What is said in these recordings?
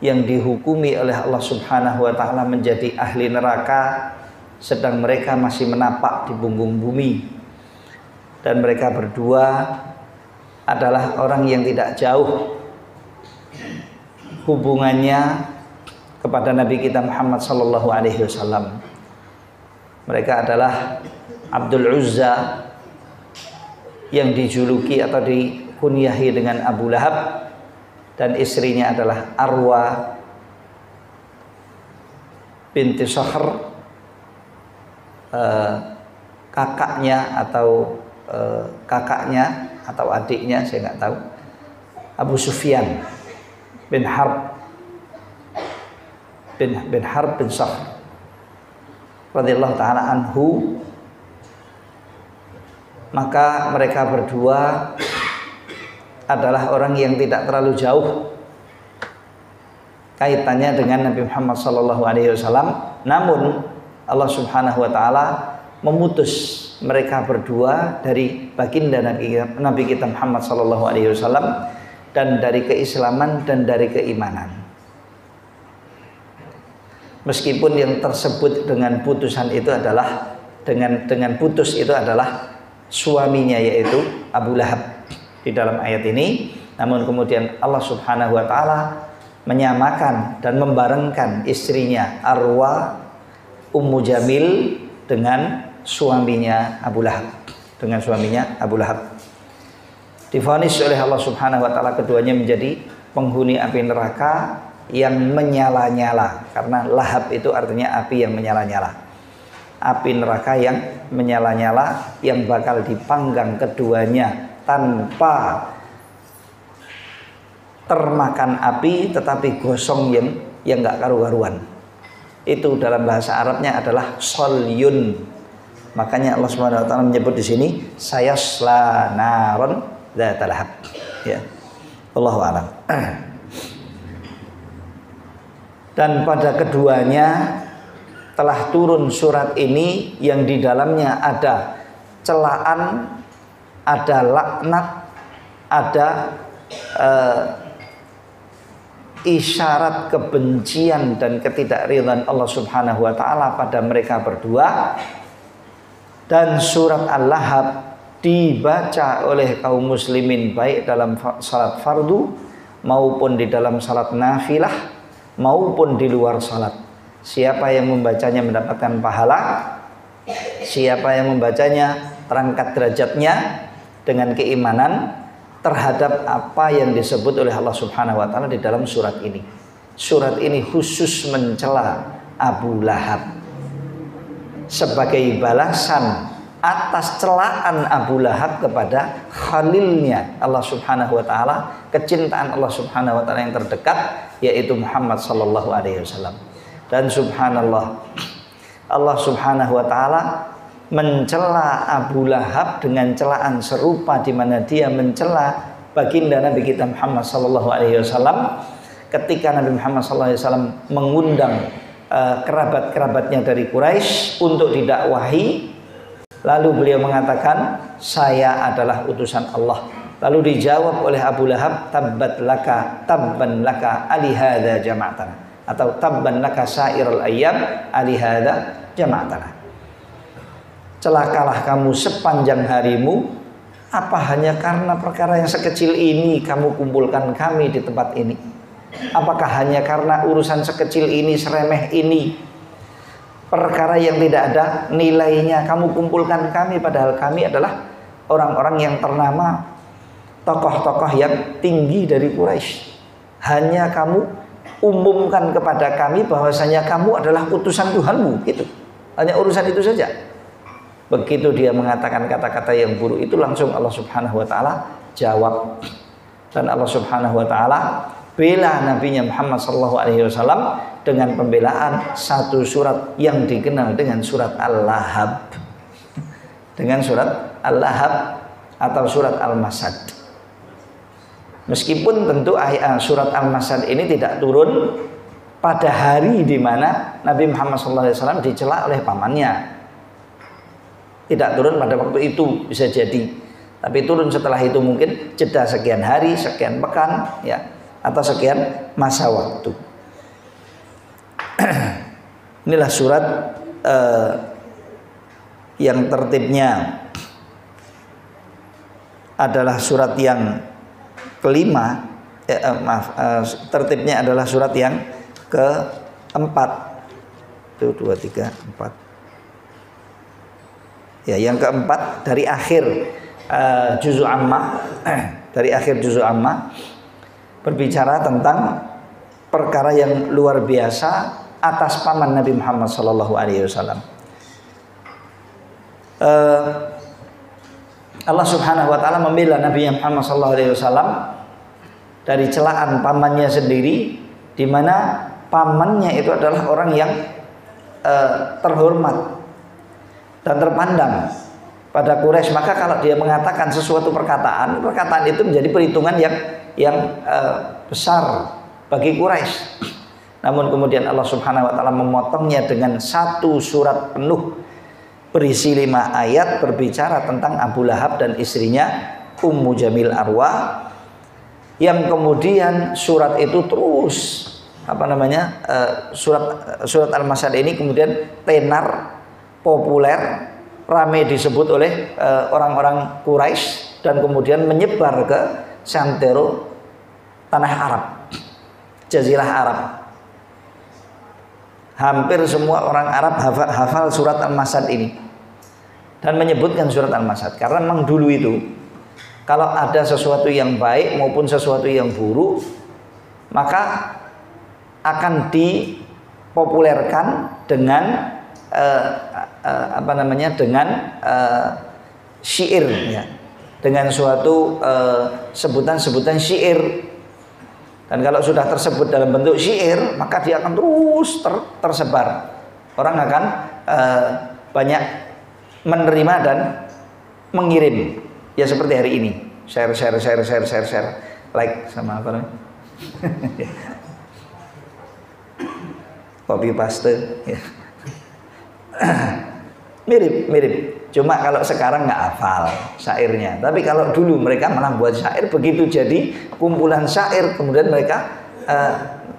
yang dihukumi oleh Allah Subhanahu wa taala menjadi ahli neraka, sedang mereka masih menapak di punggung bumi. Dan mereka berdua adalah orang yang tidak jauh hubungannya kepada Nabi kita Muhammad sallallahu alaihi wasallam. Mereka adalah Abdul Uzza yang dijuluki atau dikunyahi dengan Abu Lahab, dan istrinya adalah Arwa binti Sahr, kakaknya atau adiknya, saya nggak tahu, Abu Sufyan bin Harb bin Sahr radhiyallahu ta'ala anhu. Maka mereka berdua adalah orang yang tidak terlalu jauh kaitannya dengan Nabi Muhammad SAW. Namun Allah Subhanahu wa taala memutus mereka berdua dari baginda Nabi kita Muhammad SAW, dan dari keislaman dan dari keimanan. Meskipun yang tersebut dengan putusan itu adalah dengan putus itu adalah suaminya, yaitu Abu Lahab di dalam ayat ini. Namun kemudian Allah Subhanahu wa taala menyamakan dan membarengkan istrinya Arwa Ummu Jamil dengan suaminya Abu Lahab, divonis oleh Allah Subhanahu wa taala keduanya menjadi penghuni api neraka yang menyala-nyala, karena lahab itu artinya api yang menyala-nyala. Api neraka yang menyala-nyala yang bakal dipanggang keduanya tanpa termakan api, tetapi gosong yang nggak karu-karuan. Itu dalam bahasa Arabnya adalah solyun. Makanya Allah Subhanahu wa taala menyebut di sini sayasla naron dzatal lahab. Ya. Wallahu a'lam. Dan pada keduanya telah turun surat ini yang di dalamnya ada celaan, ada laknat, ada isyarat kebencian dan ketidakridhaan Allah Subhanahu wa taala pada mereka berdua. Dan surat Al-Lahab dibaca oleh kaum muslimin baik dalam salat fardu maupun di dalam salat nafilah maupun di luar salat. Siapa yang membacanya mendapatkan pahala, siapa yang membacanya terangkat derajatnya dengan keimanan terhadap apa yang disebut oleh Allah Subhanahu wa taala di dalam surat ini. Surat ini khusus mencela Abu Lahab sebagai balasan atas celaan Abu Lahab kepada khalilnya Allah Subhanahu wa taala, kecintaan Allah Subhanahu wa taala yang terdekat, yaitu Muhammad sallallahu alaihi wasallam. Dan subhanallah, Allah Subhanahu wa taala mencela Abu Lahab dengan celaan serupa, di mana dia mencela baginda Nabi kita Muhammad sallallahu alaihi wasallam ketika Nabi Muhammad sallallahu alaihi wasallam mengundang kerabat-kerabatnya dari Quraisy untuk didakwahi. Lalu beliau mengatakan, saya adalah utusan Allah. Lalu dijawab oleh Abu Lahab, tabban laka ali hadza jama'tana, atau tabban laka sairul ayyam ali hadza jama'tana. Celakalah kamu sepanjang harimu, apa hanya karena perkara yang sekecil ini kamu kumpulkan kami di tempat ini? Apakah hanya karena urusan sekecil ini, seremeh ini, perkara yang tidak ada nilainya kamu kumpulkan kami, padahal kami adalah orang-orang yang ternama, tokoh-tokoh yang tinggi dari Quraisy. Hanya kamu umumkan kepada kami bahwasanya kamu adalah utusan Tuhanmu, gitu. Hanya urusan itu saja. Begitu dia mengatakan kata-kata yang buruk itu, langsung Allah Subhanahu wa taala jawab. Dan Allah Subhanahu wa taala bela nabinya Muhammad sallallahu alaihi wasallam dengan pembelaan satu surat yang dikenal dengan surat Al-Lahab. Dengan surat Al-Lahab atau surat Al-Masad. Meskipun tentu surat Al-Masad ini tidak turun pada hari di mana Nabi Muhammad sallallahu alaihi wasallam dicela oleh pamannya. Tidak turun pada waktu itu, bisa jadi. Tapi turun setelah itu, mungkin jeda sekian hari, sekian pekan, ya, atau sekian masa waktu. Inilah surat yang tertibnya adalah surat yang kelima, tertibnya adalah surat yang keempat. Itu 2, 3, 4. Ya, yang keempat dari akhir juz'u amma, dari akhir juz'u amma berbicara tentang perkara yang luar biasa atas paman Nabi Muhammad sallallahu alaihi wasallam. Allah Subhanahu wa taala membela Nabi Muhammad sallallahu alaihi wasallam dari celaan pamannya sendiri, di mana pamannya itu adalah orang yang terhormat dan terpandang pada Quraisy. Maka kalau dia mengatakan sesuatu perkataan itu menjadi perhitungan yang besar bagi Quraisy. Namun kemudian Allah Subhanahu wa taala memotongnya dengan satu surat penuh berisi 5 ayat berbicara tentang Abu Lahab dan istrinya Ummu Jamil Arwah, yang kemudian surat itu terus surat Al-Masad ini kemudian tenar, populer, ramai disebut oleh orang-orang Quraisy dan kemudian menyebar ke santero tanah Arab, Jazirah Arab. Hampir semua orang Arab hafal surat Al-Masad ini dan menyebutkan surat Al-Masad, karena memang dulu itu kalau ada sesuatu yang baik maupun sesuatu yang buruk maka akan dipopulerkan dengan dengan syair, ya, dengan suatu sebutan-sebutan syair. Dan kalau sudah tersebut dalam bentuk syair, maka dia akan terus tersebar. Orang akan banyak menerima dan mengirim. Ya seperti hari ini, share, like sama apa namanya? Copy paste. Ya. Mirip. Cuma kalau sekarang nggak hafal syairnya. Tapi kalau dulu mereka malah buat syair, begitu jadi kumpulan syair, kemudian mereka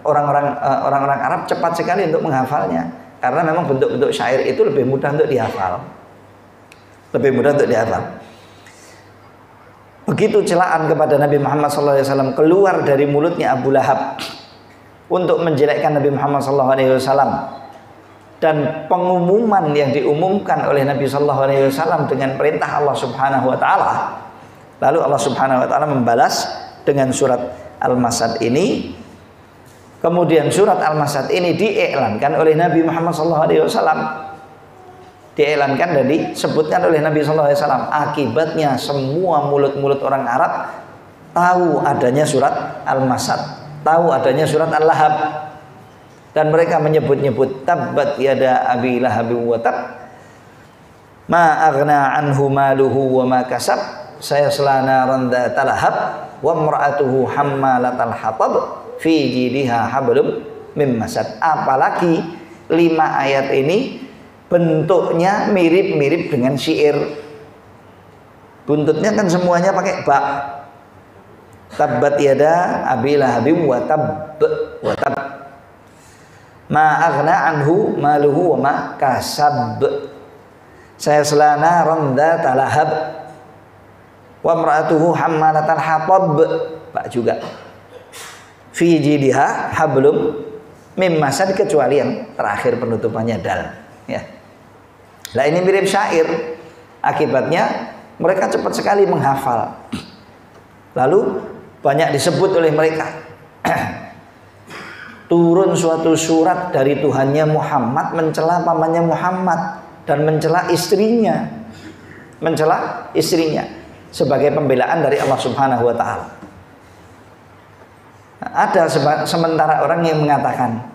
orang-orang Arab cepat sekali untuk menghafalnya, karena memang bentuk-bentuk syair itu lebih mudah untuk dihafal. Begitu celaan kepada Nabi Muhammad SAW keluar dari mulutnya Abu Lahab untuk menjelekkan Nabi Muhammad SAW, dan pengumuman yang diumumkan oleh Nabi Sallallahu Alaihi Wasallam dengan perintah Allah Subhanahu Wa Taala, lalu Allah Subhanahu Wa Taala membalas dengan surat Al-Masad ini. Kemudian surat Al-Masad ini diiklankan oleh Nabi Muhammad Sallallahu Alaihi Wasallam, diiklankan dan disebutkan oleh Nabi Sallallahu Alaihi Wasallam. Akibatnya semua mulut-mulut orang Arab tahu adanya surat Al-Masad, tahu adanya surat Al-Lahab. Dan mereka menyebut-nyebut tabbat yada abi lahabi wa tab ma aghna anhu maluhu wa ma kasab sayasla naran dzata lahab wa imra'atuhu hammalatal hatab fi jidha hablum mim masad. Apalagi 5 ayat ini bentuknya mirip-mirip dengan syair. Buntutnya kan semuanya pakai ba. Tabbat yada abi lahabi wa tab ma aghna anhu maluhu wa ma kasab sayasla naran dzata lahab wa imra'atuhu hammalatal hatab. Pak juga fi jidha hablum mim masad, kecuali yang terakhir penutupannya dal, ya. Nah ini mirip syair, akibatnya mereka cepat sekali menghafal, lalu banyak disebut oleh mereka. Turun suatu surat dari Tuhannya Muhammad mencela pamannya Muhammad dan mencela istrinya, sebagai pembelaan dari Allah Subhanahu wa taala. Ada sementara orang yang mengatakan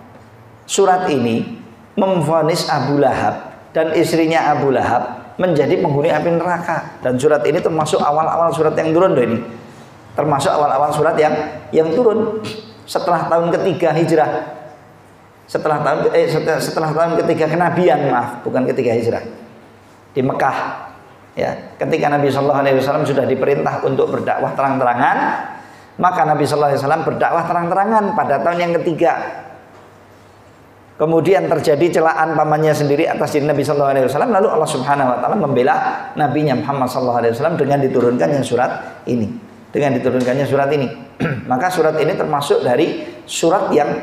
surat ini memvonis Abu Lahab dan istrinya Abu Lahab menjadi penghuni api neraka, dan surat ini termasuk awal-awal surat yang turun ini. Termasuk awal-awal surat yang turun setelah tahun ketiga hijrah, setelah tahun ketiga kenabian, bukan ketiga hijrah, di Mekah, ya. Ketika Nabi Sallallahu Alaihi Wasallam sudah diperintah untuk berdakwah terang-terangan, maka Nabi Sallallahu Alaihi Wasallam berdakwah terang-terangan pada tahun yang ketiga. Kemudian terjadi celaan pamannya sendiri atas diri Nabi sallallahu alaihi wasallam, lalu Allah Subhanahu wa taala membela nabinya Muhammad sallallahu alaihi wasallam dengan diturunkannya surat ini. Dengan diturunkannya surat ini. Maka surat ini termasuk dari surat yang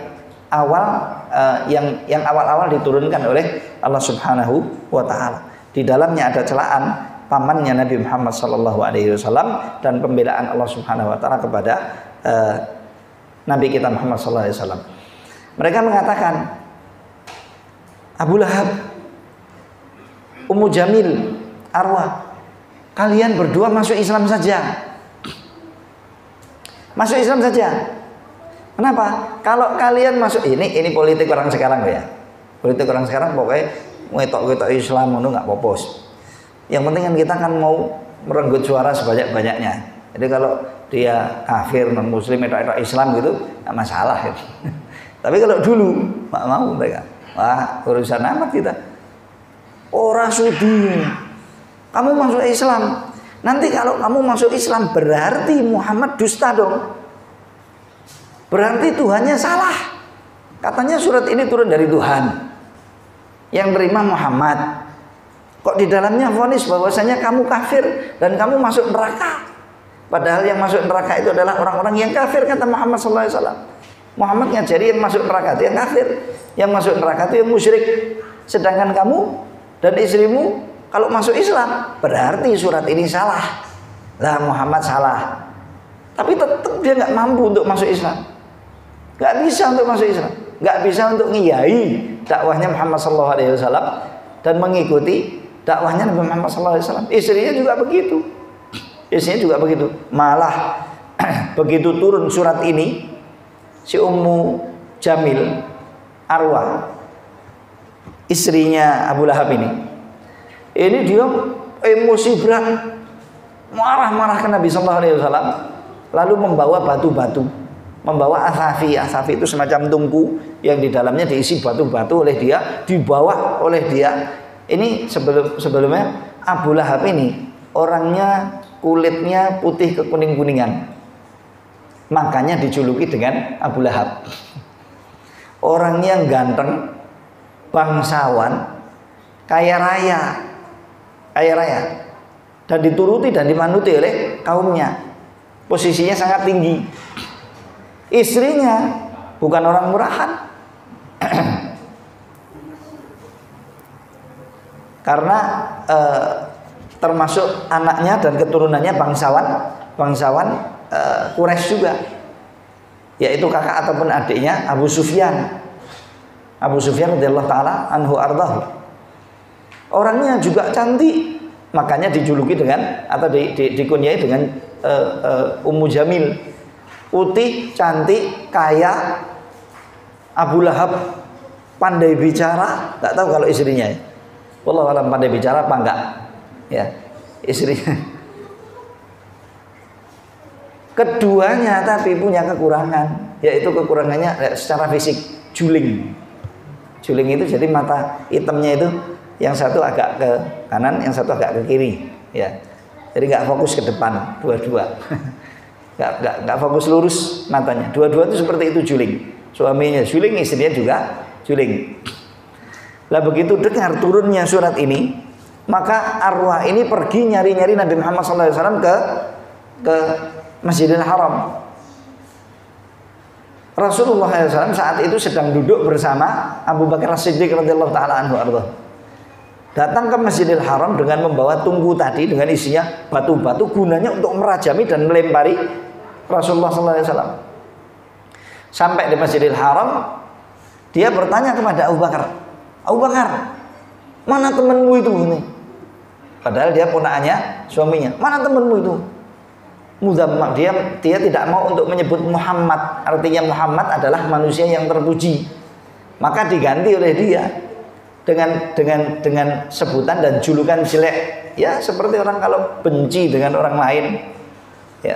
yang awal-awal diturunkan oleh Allah Subhanahu wa taala. Di dalamnya ada celaan pamannya Nabi Muhammad sallallahu alaihi wasallam dan pembelaan Allah Subhanahu wa taala kepada Nabi kita Muhammad sallallahu alaihi wasallam. Mereka mengatakan, Abu Lahab, Ummu Jamil, Arwah, kalian berdua masuk Islam saja. Masuk Islam saja. Kenapa? Kalau kalian masuk, ini politik orang sekarang ya. Politik orang sekarang pokoknya ngetok-ngetok Islam itu nggak popos. Yang penting kan kita kan mau merenggut suara sebanyak-banyaknya. Jadi kalau dia kafir, non muslim, etok-etok Islam gitu nggak masalah ya. Tapi kalau dulu nggak mau mereka. Wah, urusan amat kita. Orang sudi. Kamu masuk Islam. Nanti kalau kamu masuk Islam berarti Muhammad dusta dong. Berarti Tuhannya salah. Katanya surat ini turun dari Tuhan. Yang terima Muhammad. Kok di dalamnya vonis bahwasanya kamu kafir dan kamu masuk neraka. Padahal yang masuk neraka itu adalah orang-orang yang kafir, kata Muhammad sallallahu alaihi wasallam. Muhammad ngajari yang masuk neraka itu yang kafir, yang masuk neraka itu yang musyrik. Sedangkan kamu dan istrimu kalau masuk Islam, berarti surat ini salah. Lah Muhammad salah. Tapi tetap dia nggak mampu untuk masuk Islam. Nggak bisa untuk masuk Islam. Nggak bisa untuk ngiyai dakwahnya Muhammad sallallahu alaihi wasallam dan mengikuti dakwahnya Nabi Muhammad sallallahu alaihi wasallam. Istrinya juga begitu. Istrinya juga begitu. Malah begitu turun surat ini, si Ummu Jamil, Arwah, istrinya Abu Lahab ini dia emosi berat, marah-marah ke Nabi sallallahu alaihi wasallam, lalu membawa batu-batu, membawa asafi. Asafi itu semacam tungku yang di dalamnya diisi batu-batu oleh dia, dibawa oleh dia. Ini sebelumnya Abu Lahab ini orangnya kulitnya putih kekuning-kuningan. Makanya dijuluki dengan Abu Lahab. Orangnya ganteng, bangsawan, kaya raya, dan dituruti dan dimanuti oleh kaumnya. Posisinya sangat tinggi. Istrinya bukan orang murahan. Karena termasuk anaknya dan keturunannya bangsawan Quraisy juga, yaitu kakak ataupun adiknya Abu Sufyan. Abu Sufyan radhiyallahu taala anhu ardahu. Orangnya juga cantik, makanya dijuluki dengan atau dikunyai dengan Ummu Jamil. Putih, cantik, kaya. Abu Lahab pandai bicara, nggak tahu kalau istrinya. Wallahu alam pandai bicara apa enggak? Ya, istrinya. Keduanya tapi punya kekurangan, yaitu kekurangannya secara fisik, juling. Juling itu jadi mata hitamnya itu yang satu agak ke kanan, yang satu agak ke kiri, ya. Jadi nggak fokus ke depan, dua-dua. nggak fokus lurus matanya. Dua-dua itu seperti itu juling. Suaminya juling, istrinya juga juling. Lah begitu dengar turunnya surat ini, maka Arwah ini pergi nyari-nyari Nabi Muhammad SAW ke Masjidil Haram. Rasulullah SAW saat itu sedang duduk bersama Abu Bakar As-Siddiq radhiyallahu taala anhu arda. Datang ke Masjidil Haram dengan membawa tungku tadi dengan isinya batu-batu, gunanya untuk merajami dan melempari Rasulullah SAW. Sampai di Masjidil Haram, dia bertanya kepada Abu Bakar, Abu Bakar, mana temanmu itu ini? Padahal dia ponakannya suaminya. Mana temanmu itu? Muzammam, dia tidak mau untuk menyebut Muhammad. Artinya Muhammad adalah manusia yang terpuji. Maka diganti oleh dia dengan sebutan dan julukan jelek. Ya, seperti orang kalau benci dengan orang lain. Ya,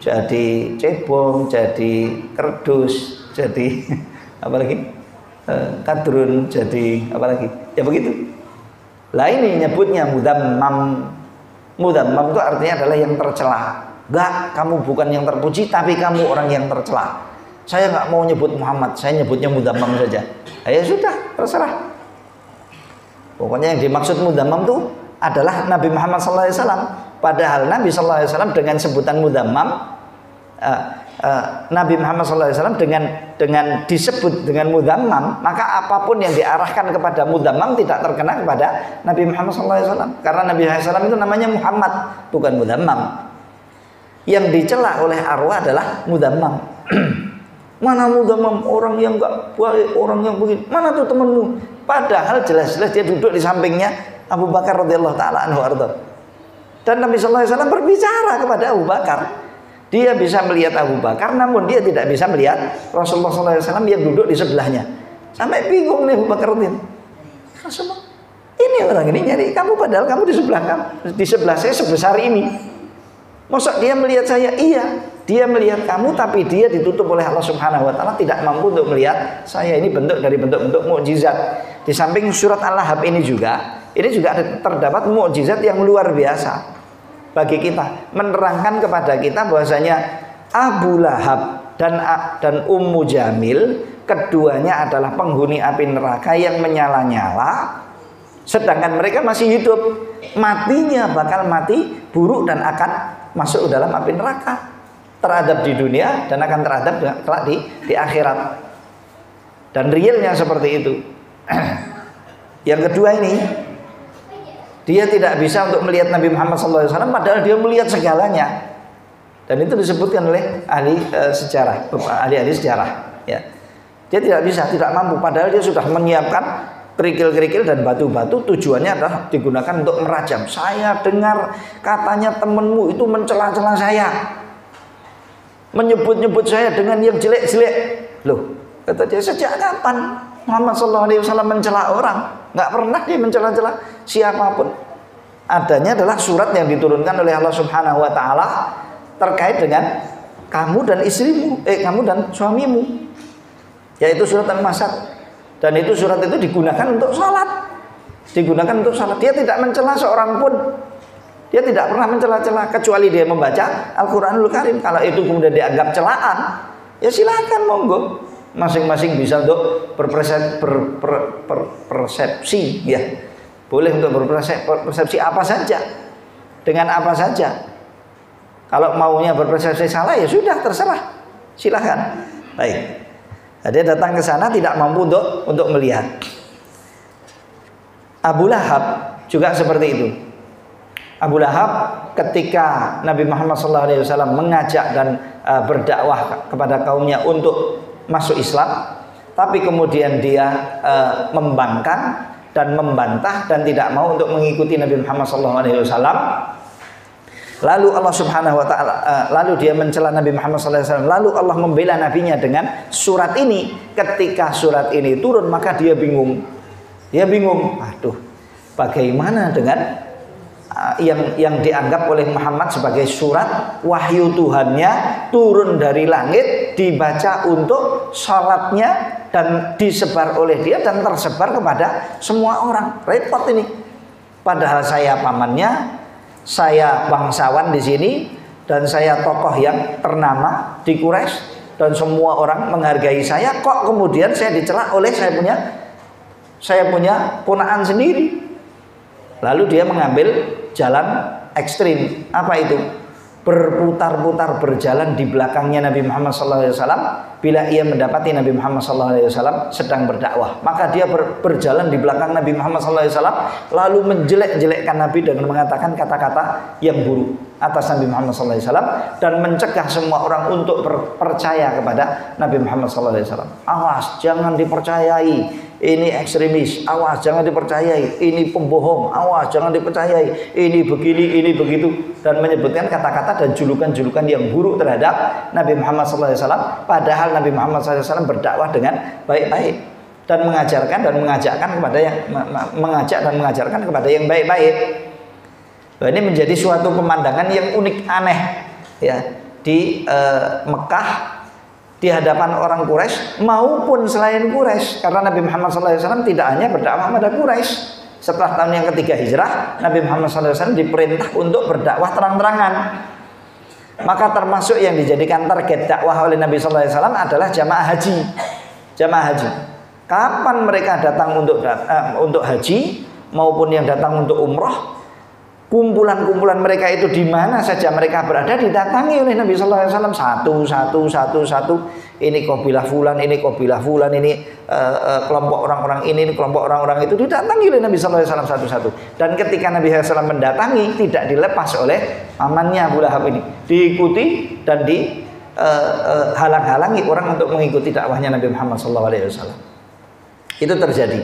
jadi cebong, jadi kerdus, jadi apa lagi? Kadrun, jadi apa lagi? Ya begitu. Lah ini nyebutnya mudammam. Mudammam itu artinya adalah yang tercela. Enggak, kamu bukan yang terpuji, tapi kamu orang yang tercela. Saya nggak mau nyebut Muhammad, saya nyebutnya Mudzammam saja. Ya sudah, terserah. Pokoknya yang dimaksud Mudzammam itu adalah Nabi Muhammad SAW. Padahal Nabi SAW dengan sebutan Mudzammam, Nabi Muhammad SAW dengan disebut dengan Mudzammam, maka apapun yang diarahkan kepada Mudzammam tidak terkena kepada Nabi Muhammad SAW. Karena Nabi SAW itu namanya Muhammad, bukan Mudzammam. Yang dicela oleh arwah adalah Mudzammam. Mana Mudzammam, orang yang enggak baik, orang yang begini. Mana tuh temanmu? Padahal jelas-jelas dia duduk di sampingnya Abu Bakar radhiyallahu taala anhu arda. Dan Nabi sallallahu alaihi wasallam berbicara kepada Abu Bakar. Dia bisa melihat Abu Bakar, namun dia tidak bisa melihat Rasulullah sallallahu alaihi wasallam yang duduk di sebelahnya. Sampai bingung nih Abu Bakar radhiyallahu. Rasulullah, ini orang ini nyari kamu padahal kamu di sebelah saya sebesar ini. Masa dia melihat saya? Iya. Dia melihat kamu, tapi dia ditutup oleh Allah Subhanahu wa taala, tidak mampu untuk melihat saya. Ini bentuk dari bentuk-bentuk mukjizat. Di samping surat Al-Lahab ini juga terdapat mukjizat yang luar biasa bagi kita, menerangkan kepada kita bahwasanya Abu Lahab dan Ummu Jamil keduanya adalah penghuni api neraka yang menyala-nyala, sedangkan mereka masih hidup. Matinya bakal mati buruk dan akan masuk ke dalam api neraka. Teradab di dunia dan akan teradab kelak di akhirat. Dan realnya seperti itu. Yang kedua ini, dia tidak bisa untuk melihat Nabi Muhammad SAW padahal dia melihat segalanya. Dan itu disebutkan oleh ahli sejarah, ahli-ahli sejarah. Ya. Dia tidak bisa, tidak mampu. Padahal dia sudah menyiapkan kerikil-kerikil dan batu-batu, tujuannya adalah digunakan untuk merajam. Saya dengar katanya temanmu itu mencela-cela saya, menyebut-nyebut saya dengan yang jelek-jelek. Loh, kata dia, sejak kapan Muhammad SAW mencela orang? Nggak pernah dia mencela-cela siapapun. Adanya adalah surat yang diturunkan oleh Allah Subhanahu wa taala terkait dengan kamu dan istrimu, kamu dan suamimu, yaitu surat Al-Masad. Dan itu surat itu digunakan untuk salat. Digunakan untuk salat. Dia tidak mencela seorang pun. Dia tidak pernah mencela-cela kecuali dia membaca Al-Qur'anul Karim. Kalau itu kemudian dianggap celaan, ya silakan monggo. Masing-masing bisa untuk berpersepsi, ya. Boleh untuk berpersepsi apa saja, dengan apa saja. Kalau maunya berpersepsi salah, ya sudah, terserah. Silakan. Baik. Dia datang ke sana tidak mampu untuk melihat. Abu Lahab juga seperti itu. Abu Lahab ketika Nabi Muhammad SAW mengajak dan berdakwah kepada kaumnya untuk masuk Islam, tapi kemudian dia membangkang dan membantah dan tidak mau untuk mengikuti Nabi Muhammad SAW. Lalu Allah Subhanahu wa taala, lalu dia mencela Nabi Muhammad SAW. Lalu Allah membela nabinya dengan surat ini. Ketika surat ini turun, maka dia bingung. Dia bingung. Aduh, bagaimana dengan yang dianggap oleh Muhammad sebagai surat wahyu Tuhannya, turun dari langit, dibaca untuk salatnya dan disebar oleh dia dan tersebar kepada semua orang. Repot ini. Padahal saya pamannya, saya bangsawan di sini, dan saya tokoh yang ternama di Quraisy, dan semua orang menghargai saya. Kok kemudian saya dicela oleh saya punya ponakan sendiri? Lalu dia mengambil jalan ekstrim. Apa itu? Berputar-putar berjalan di belakangnya Nabi Muhammad SAW. Bila ia mendapati Nabi Muhammad SAW sedang berdakwah, maka dia berjalan di belakang Nabi Muhammad SAW, lalu menjelek-jelekkan Nabi dengan mengatakan kata-kata yang buruk atas Nabi Muhammad SAW, dan mencegah semua orang untuk percaya kepada Nabi Muhammad SAW. Awas, jangan dipercayai, ini ekstremis. Awas, jangan dipercayai, ini pembohong. Awas, jangan dipercayai, ini begini, ini begitu. Dan menyebutkan kata-kata dan julukan-julukan yang buruk terhadap Nabi Muhammad SAW. Padahal Nabi Muhammad SAW berdakwah dengan baik-baik dan mengajarkan dan mengajarkan kepada yang mengajarkan kepada yang baik-baik. Nah, ini menjadi suatu pemandangan yang unik, aneh, ya, di Mekah, di hadapan orang Quraisy maupun selain Quraisy, karena Nabi Muhammad SAW tidak hanya berdakwah pada Quraisy. Setelah tahun yang ketiga hijrah, Nabi Muhammad SAW diperintah untuk berdakwah terang-terangan. Maka termasuk yang dijadikan target dakwah oleh Nabi sallallahu alaihi wasallam adalah jamaah haji. Jamaah haji. Kapan mereka datang untuk haji maupun yang datang untuk umroh, kumpulan-kumpulan mereka itu di mana saja mereka berada didatangi oleh Nabi sallallahu alaihi wasallam satu. Ini kabilah fulan, ini kabilah fulan, ini kelompok orang-orang ini kelompok orang-orang itu didatangi oleh Nabi sallallahu alaihi wasallam satu-satu. Dan ketika Nabi sallallahu alaihi wasallam mendatangi, tidak dilepas oleh pamannya Abu Lahab ini, diikuti dan halang-halangi orang untuk mengikuti dakwahnya Nabi Muhammad sallallahu alaihi wasallam. Itu terjadi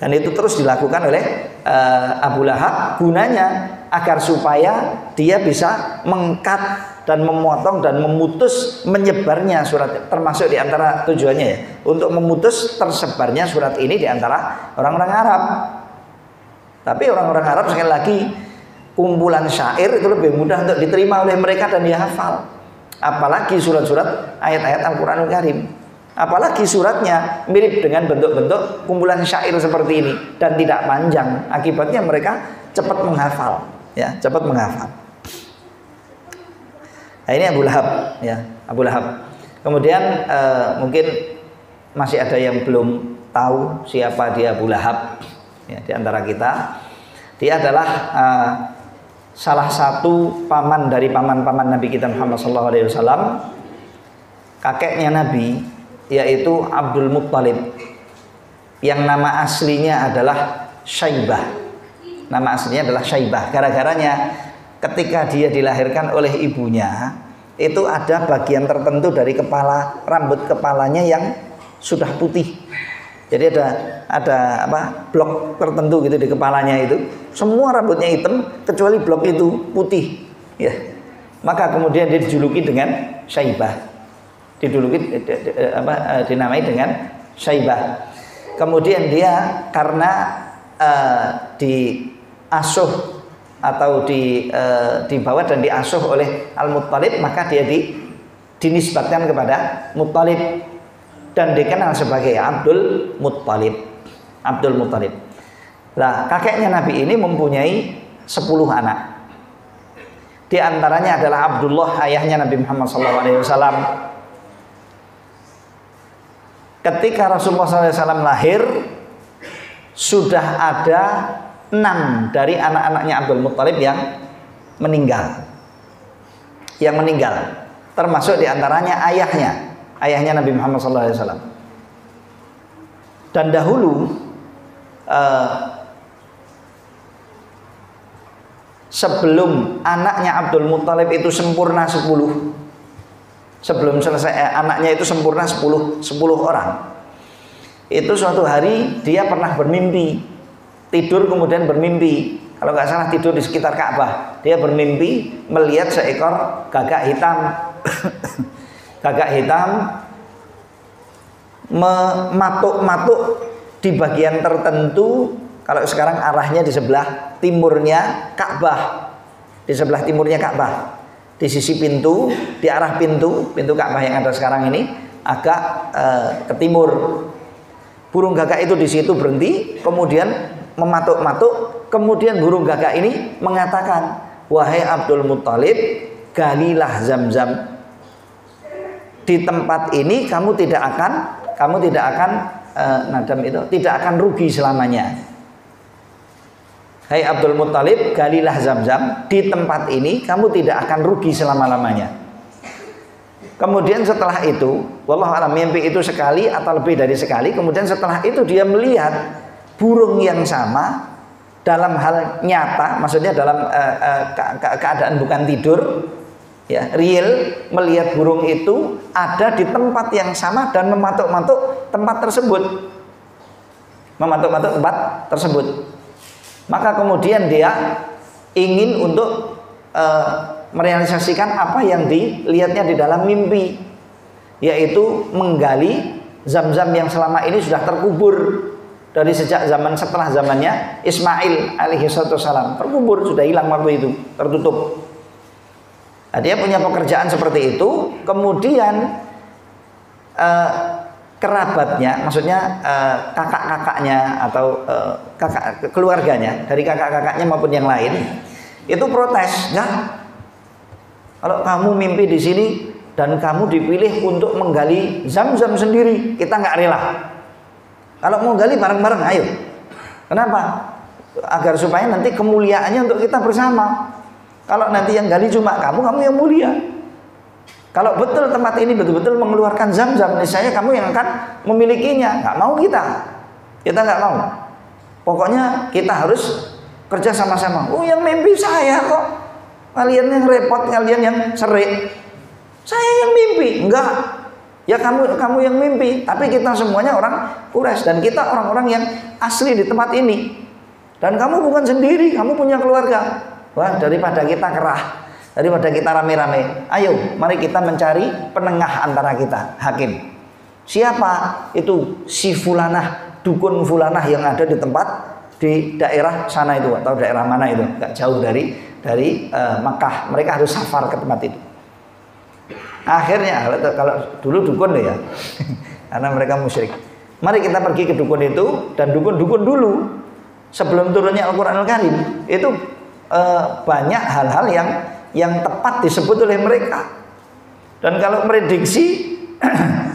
dan itu terus dilakukan oleh Abu Lahab, gunanya agar supaya dia bisa mengkat dan memotong dan memutus menyebarnya surat, termasuk diantara tujuannya ya, untuk memutus tersebarnya surat ini diantara orang-orang Arab. Tapi orang-orang Arab sekali lagi, kumpulan syair itu lebih mudah untuk diterima oleh mereka dan dihafal, apalagi surat-surat ayat-ayat Al-Quranul Karim. Apalagi suratnya mirip dengan bentuk-bentuk kumpulan syair seperti ini dan tidak panjang, akibatnya mereka cepat menghafal, ya, cepat menghafal. Nah, ini Abu Lahab, ya, Abu Lahab. Kemudian mungkin masih ada yang belum tahu siapa dia Abu Lahab, ya, di antara kita. Dia adalah salah satu paman dari paman-paman Nabi kita Muhammad SAW, kakeknya Nabi, yaitu Abdul Muttalib, yang nama aslinya adalah Syaibah. Nama aslinya adalah Syaibah. Gara-garanya ketika dia dilahirkan oleh ibunya, itu ada bagian tertentu dari kepala, rambut kepalanya yang sudah putih. Jadi ada blok tertentu gitu di kepalanya itu. Semua rambutnya hitam kecuali blok itu putih. Ya. Maka kemudian dia dijuluki dengan Syaibah. Dinamai dengan Syaibah. Kemudian dia karena diasuh atau dibawa dan diasuh oleh Al-Muttalib, maka dia dinisbatkan kepada Muttalib dan dikenal sebagai Abdul Muttalib. Abdul Muttalib. Nah, kakeknya Nabi ini mempunyai 10 anak. Di antaranya adalah Abdullah, ayahnya Nabi Muhammad SAW. Ketika Rasulullah SAW lahir, sudah ada 6 dari anak-anaknya Abdul Muttalib yang meninggal. Termasuk diantaranya ayahnya Nabi Muhammad SAW. Dan dahulu sebelum anaknya Abdul Muttalib itu sempurna 10, sebelum selesai anaknya itu sempurna 10 orang, itu suatu hari dia pernah bermimpi, tidur kemudian bermimpi, kalau nggak salah tidur di sekitar Ka'bah, dia bermimpi melihat seekor gagak hitam. Gagak hitam mematuk-matuk di bagian tertentu. Kalau sekarang arahnya di sebelah timurnya Ka'bah, di sebelah timurnya Ka'bah, di sisi pintu, di arah pintu Ka'bah yang ada sekarang ini agak ke timur. Burung gagak itu di situ berhenti, kemudian mematuk-matuk, kemudian burung gagak ini mengatakan, "Wahai Abdul Muttalib, galilah Zam-Zam. Di tempat ini kamu tidak akan rugi selamanya. Hai Abdul Muttalib, galilah Zam-Zam, di tempat ini kamu tidak akan rugi selama-lamanya." Kemudian setelah itu, wallahu a'lam, mimpi itu sekali atau lebih dari sekali. Kemudian setelah itu dia melihat burung yang sama dalam hal nyata, maksudnya dalam keadaan bukan tidur, ya, real, melihat burung itu ada di tempat yang sama dan mematuk-matuk tempat tersebut. Maka kemudian dia ingin untuk merealisasikan apa yang dilihatnya di dalam mimpi, yaitu menggali Zam-Zam yang selama ini sudah terkubur dari sejak setelah zamannya Ismail alaihi salam, terkubur, sudah hilang waktu itu, tertutup. Nah, dia punya pekerjaan seperti itu. Kemudian kerabatnya, maksudnya kakak-kakaknya atau keluarganya, dari kakak-kakaknya maupun yang lain, itu protes, ya, Kalau kamu mimpi di sini dan kamu dipilih untuk menggali Zam-Zam sendiri, kita nggak rela. Kalau mau gali bareng-bareng, ayo. Kenapa? Agar supaya nanti kemuliaannya untuk kita bersama. Kalau nanti yang gali cuma kamu yang mulia. Kalau betul tempat ini betul-betul mengeluarkan Zam-Zam, niscaya kamu yang akan memilikinya. Nggak mau kita nggak mau. Pokoknya kita harus kerja sama-sama. Oh, yang mimpi saya kok. Kalian yang repot, kalian yang serik. Saya yang mimpi, enggak. Ya kamu yang mimpi. Tapi kita semuanya orang Quraisy dan kita orang-orang yang asli di tempat ini. Dan kamu bukan sendiri, kamu punya keluarga. Wah, daripada kita kerah, daripada kita rame-rame, ayo mari kita mencari penengah antara kita, hakim. Siapa? Itu si fulanah, dukun fulanah yang ada di tempat di daerah sana itu, atau daerah mana itu, gak jauh dari Makkah. Mereka harus safar ke tempat itu. Akhirnya kalau dulu dukun ya karena mereka musyrik. Mari kita pergi ke dukun itu, dan dukun-dukun dulu sebelum turunnya Al-Qur'anul Karim itu banyak hal-hal yang tepat disebut oleh mereka. Dan kalau prediksi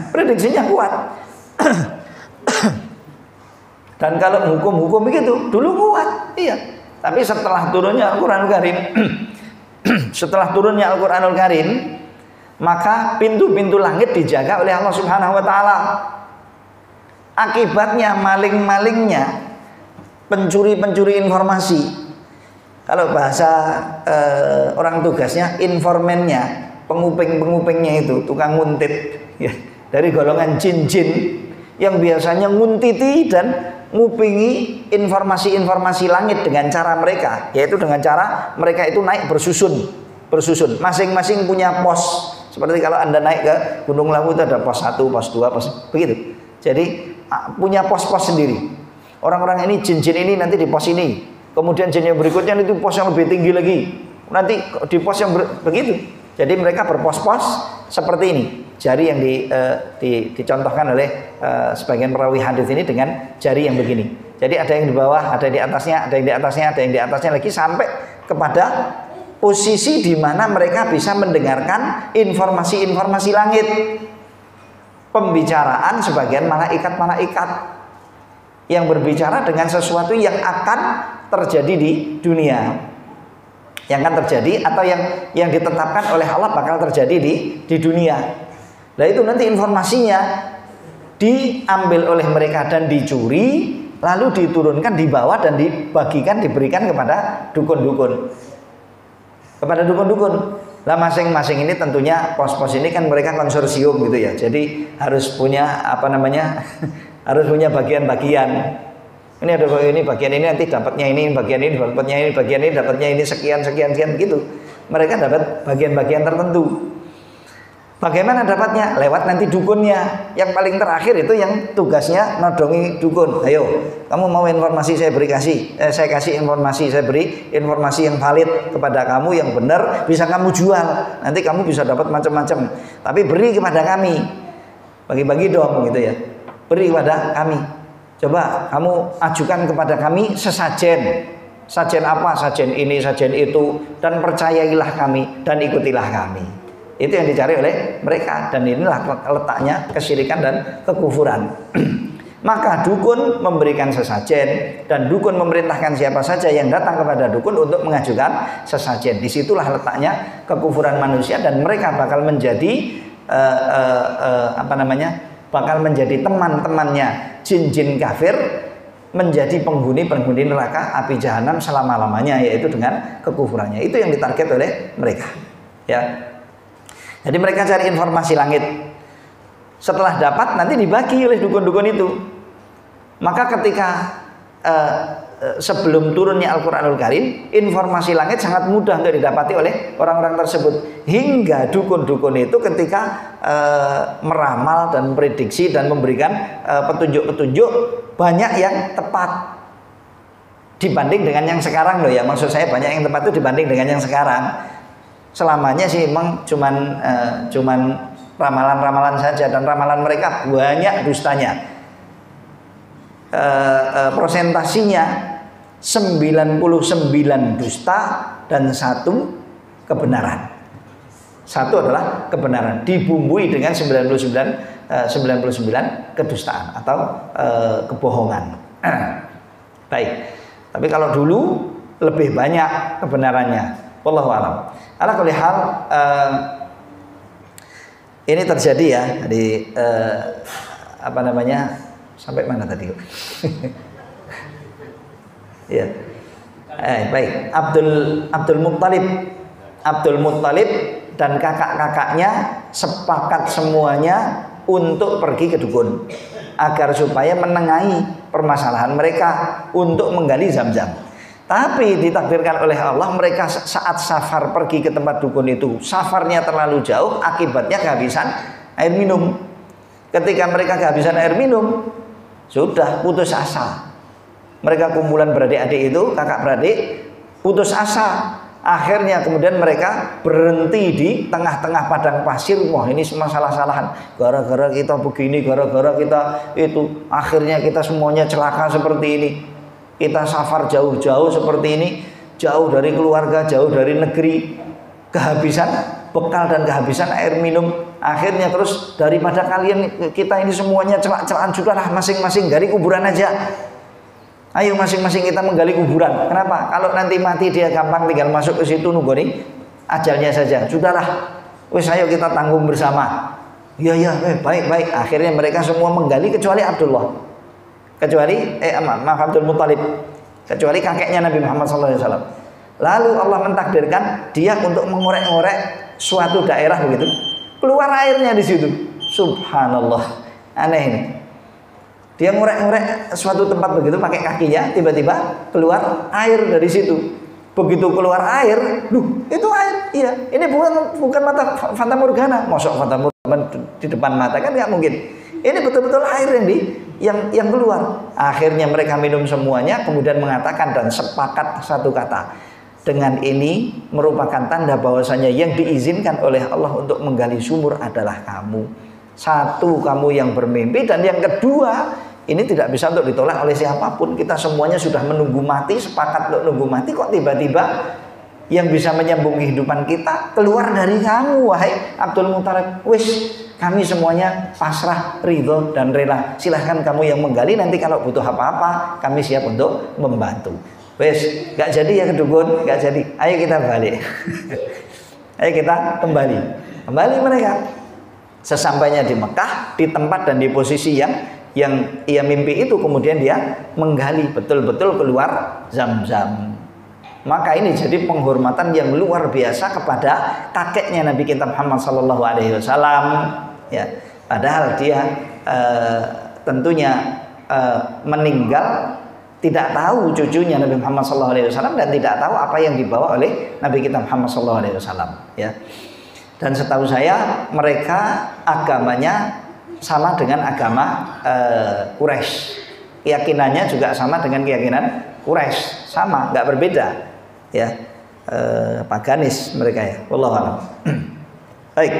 prediksinya kuat. Dan kalau hukum-hukum begitu dulu kuat, iya. Tapi setelah turunnya Al-Qur'anul Karim setelah turunnya Al-Qur'anul Karim, maka pintu-pintu langit dijaga oleh Allah Subhanahu wa taala. Akibatnya maling-malingnya, pencuri-pencuri informasi. Kalau bahasa orang tugasnya, informannya, penguping-pengupingnya itu, tukang nguntit ya, dari golongan jin-jin yang biasanya nguntiti dan ngupingi informasi-informasi langit dengan cara mereka, yaitu dengan cara mereka itu naik bersusun. Masing-masing punya pos. Seperti kalau Anda naik ke Gunung Lawu itu ada pos 1, pos 2, pos begitu. Jadi punya pos-pos sendiri. Orang-orang ini, jin-jin ini nanti di pos ini. Kemudian jin yang berikutnya itu pos yang lebih tinggi lagi. Nanti di pos yang begitu. Jadi mereka berpos-pos seperti ini. Jari yang dicontohkan oleh sebagian perawi hadis ini dengan jari yang begini. Jadi ada yang di bawah, ada di atasnya, ada yang di atasnya, ada yang di atasnya lagi, sampai kepada posisi di mana mereka bisa mendengarkan informasi-informasi langit, pembicaraan sebagian malaikat-malaikat yang berbicara dengan sesuatu yang akan terjadi di dunia, yang akan terjadi atau yang ditetapkan oleh Allah bakal terjadi di dunia. Nah itu nanti informasinya diambil oleh mereka dan dicuri, lalu diturunkan, dibawa dan dibagikan, diberikan kepada dukun-dukun. Lah masing-masing ini tentunya pos-pos ini kan mereka konsorsium gitu ya. Jadi harus punya harus punya bagian-bagian. Ini ada bagian ini nanti dapatnya ini, bagian ini dapatnya ini, bagian ini dapatnya ini, sekian gitu. Mereka dapat bagian-bagian tertentu. Bagaimana dapatnya? Lewat nanti dukunnya. Yang paling terakhir itu yang tugasnya nodongi dukun. Ayo, kamu mau informasi saya saya kasih informasi, saya beri informasi yang valid kepada kamu, yang benar, bisa kamu jual. Nanti kamu bisa dapat macam-macam. Tapi beri kepada kami. Bagi-bagi dong gitu ya. Beri kepada kami. Coba kamu ajukan kepada kami sesajen. Sajen apa? Sajen ini, sajen itu, dan percayailah kami dan ikutilah kami. Itu yang dicari oleh mereka, dan inilah letaknya kesyirikan dan kekufuran. Maka dukun memberikan sesajen, dan dukun memerintahkan siapa saja yang datang kepada dukun untuk mengajukan sesajen. Disitulah letaknya kekufuran manusia, dan mereka bakal menjadi bakal menjadi teman-temannya jin-jin kafir, menjadi penghuni neraka api jahanam selama-lamanya, yaitu dengan kekufurannya. Itu yang ditarget oleh mereka, ya. Jadi mereka cari informasi langit. Setelah dapat nanti dibagi oleh dukun-dukun itu. Maka ketika sebelum turunnya Al-Qur'anul Karim, informasi langit sangat mudah untuk didapati oleh orang-orang tersebut. Hingga dukun-dukun itu ketika meramal dan prediksi dan memberikan petunjuk-petunjuk banyak yang tepat dibanding dengan yang sekarang loh ya. Maksud saya banyak yang tepat itu dibanding dengan yang sekarang. Selamanya sih memang cuman ramalan-ramalan saja, dan ramalan mereka banyak dustanya. Prosentasinya 99 dusta dan 1 kebenaran. Satu adalah kebenaran dibumbui dengan 99 kedustaan atau kebohongan. Baik. Tapi kalau dulu lebih banyak kebenarannya. Wallahu a'lam. Ala kulli hal ini terjadi ya di apa namanya? Sampai mana tadi? Ya. Baik. Abdul Muttalib dan kakak-kakaknya sepakat semuanya untuk pergi ke dukun agar supaya menengahi permasalahan mereka untuk menggali Zam-Zam. Tapi ditakdirkan oleh Allah mereka saat safar pergi ke tempat dukun itu, safarnya terlalu jauh, akibatnya kehabisan air minum. Ketika mereka kehabisan air minum, sudah putus asa. Mereka kumpulan beradik-adik itu, kakak beradik, putus asa. Akhirnya kemudian mereka berhenti di tengah-tengah padang pasir. Wah, ini masalah-salahan. Gara-gara kita begini, gara-gara kita itu. Akhirnya kita semuanya celaka seperti ini. Kita safar jauh-jauh seperti ini. Jauh dari keluarga, jauh dari negeri. Kehabisan bekal dan kehabisan air minum. Akhirnya terus daripada kalian, kita ini semuanya celak-celakan, sudahlah masing-masing gali kuburan aja. Ayo masing-masing kita menggali kuburan. Kenapa? Kalau nanti mati dia gampang tinggal masuk ke situ nunggu nih ajalnya saja. Sudahlah, wes ayo kita tanggung bersama. Iya, baik. Akhirnya mereka semua menggali kecuali Abdullah. Abdul Muttalib. Kecuali kakeknya Nabi Muhammad SAW. Lalu Allah mentakdirkan dia untuk mengorek-ngorek suatu daerah begitu. Keluar airnya di situ. Subhanallah. Aneh ini. Dia ngorek-ngorek suatu tempat begitu pakai kakinya, tiba-tiba keluar air dari situ. Begitu keluar air, itu air. Iya, ini bukan mata fata morgana. Mosok fata morgana di depan mata kan nggak mungkin. Ini betul-betul air yang keluar. Akhirnya mereka minum semuanya, kemudian mengatakan dan sepakat satu kata. Dengan ini merupakan tanda bahwasanya yang diizinkan oleh Allah untuk menggali sumur adalah kamu. Satu, kamu yang bermimpi, dan yang kedua, ini tidak bisa untuk ditolak oleh siapapun. Kita semuanya sudah menunggu mati, sepakat untuk nunggu mati, kok tiba-tiba yang bisa menyambung kehidupan kita keluar dari kamu, wahai Abdul Muttalib. Wis, kami semuanya pasrah, ridho dan rela. Silahkan kamu yang menggali, nanti kalau butuh apa-apa kami siap untuk membantu. Wis, gak jadi ya ke dukun, gak jadi. Ayo kita balik. Ayo kita kembali mereka. Sesampainya di Mekah, di tempat dan di posisi yang ia mimpi itu, kemudian dia menggali betul-betul keluar Zam-Zam. Maka ini jadi penghormatan yang luar biasa kepada kakeknya Nabi kita Muhammad SAW. Ya, padahal dia tentunya meninggal tidak tahu cucunya Nabi Muhammad SAW dan tidak tahu apa yang dibawa oleh Nabi kita Muhammad SAW. Ya. Dan setahu saya mereka agamanya sama dengan agama Quraisy. Keyakinannya juga sama dengan keyakinan Quraisy, sama, nggak berbeda. Ya, paganis mereka ya. Wallahu a'lam. Baik.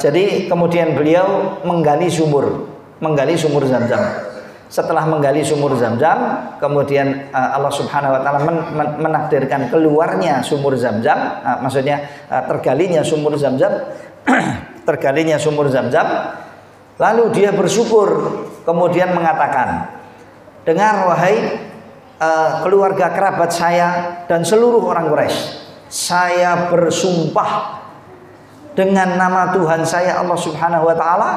Jadi kemudian beliau menggali sumur Zam-Zam. Setelah menggali sumur Zam-Zam, kemudian Allah Subhanahu wa taala menakdirkan keluarnya sumur Zam-Zam, maksudnya tergalinya sumur Zam-Zam, lalu dia bersyukur, kemudian mengatakan, "Dengar wahai keluarga kerabat saya dan seluruh orang Quraisy, saya bersumpah dengan nama Tuhan saya Allah Subhanahu wa taala,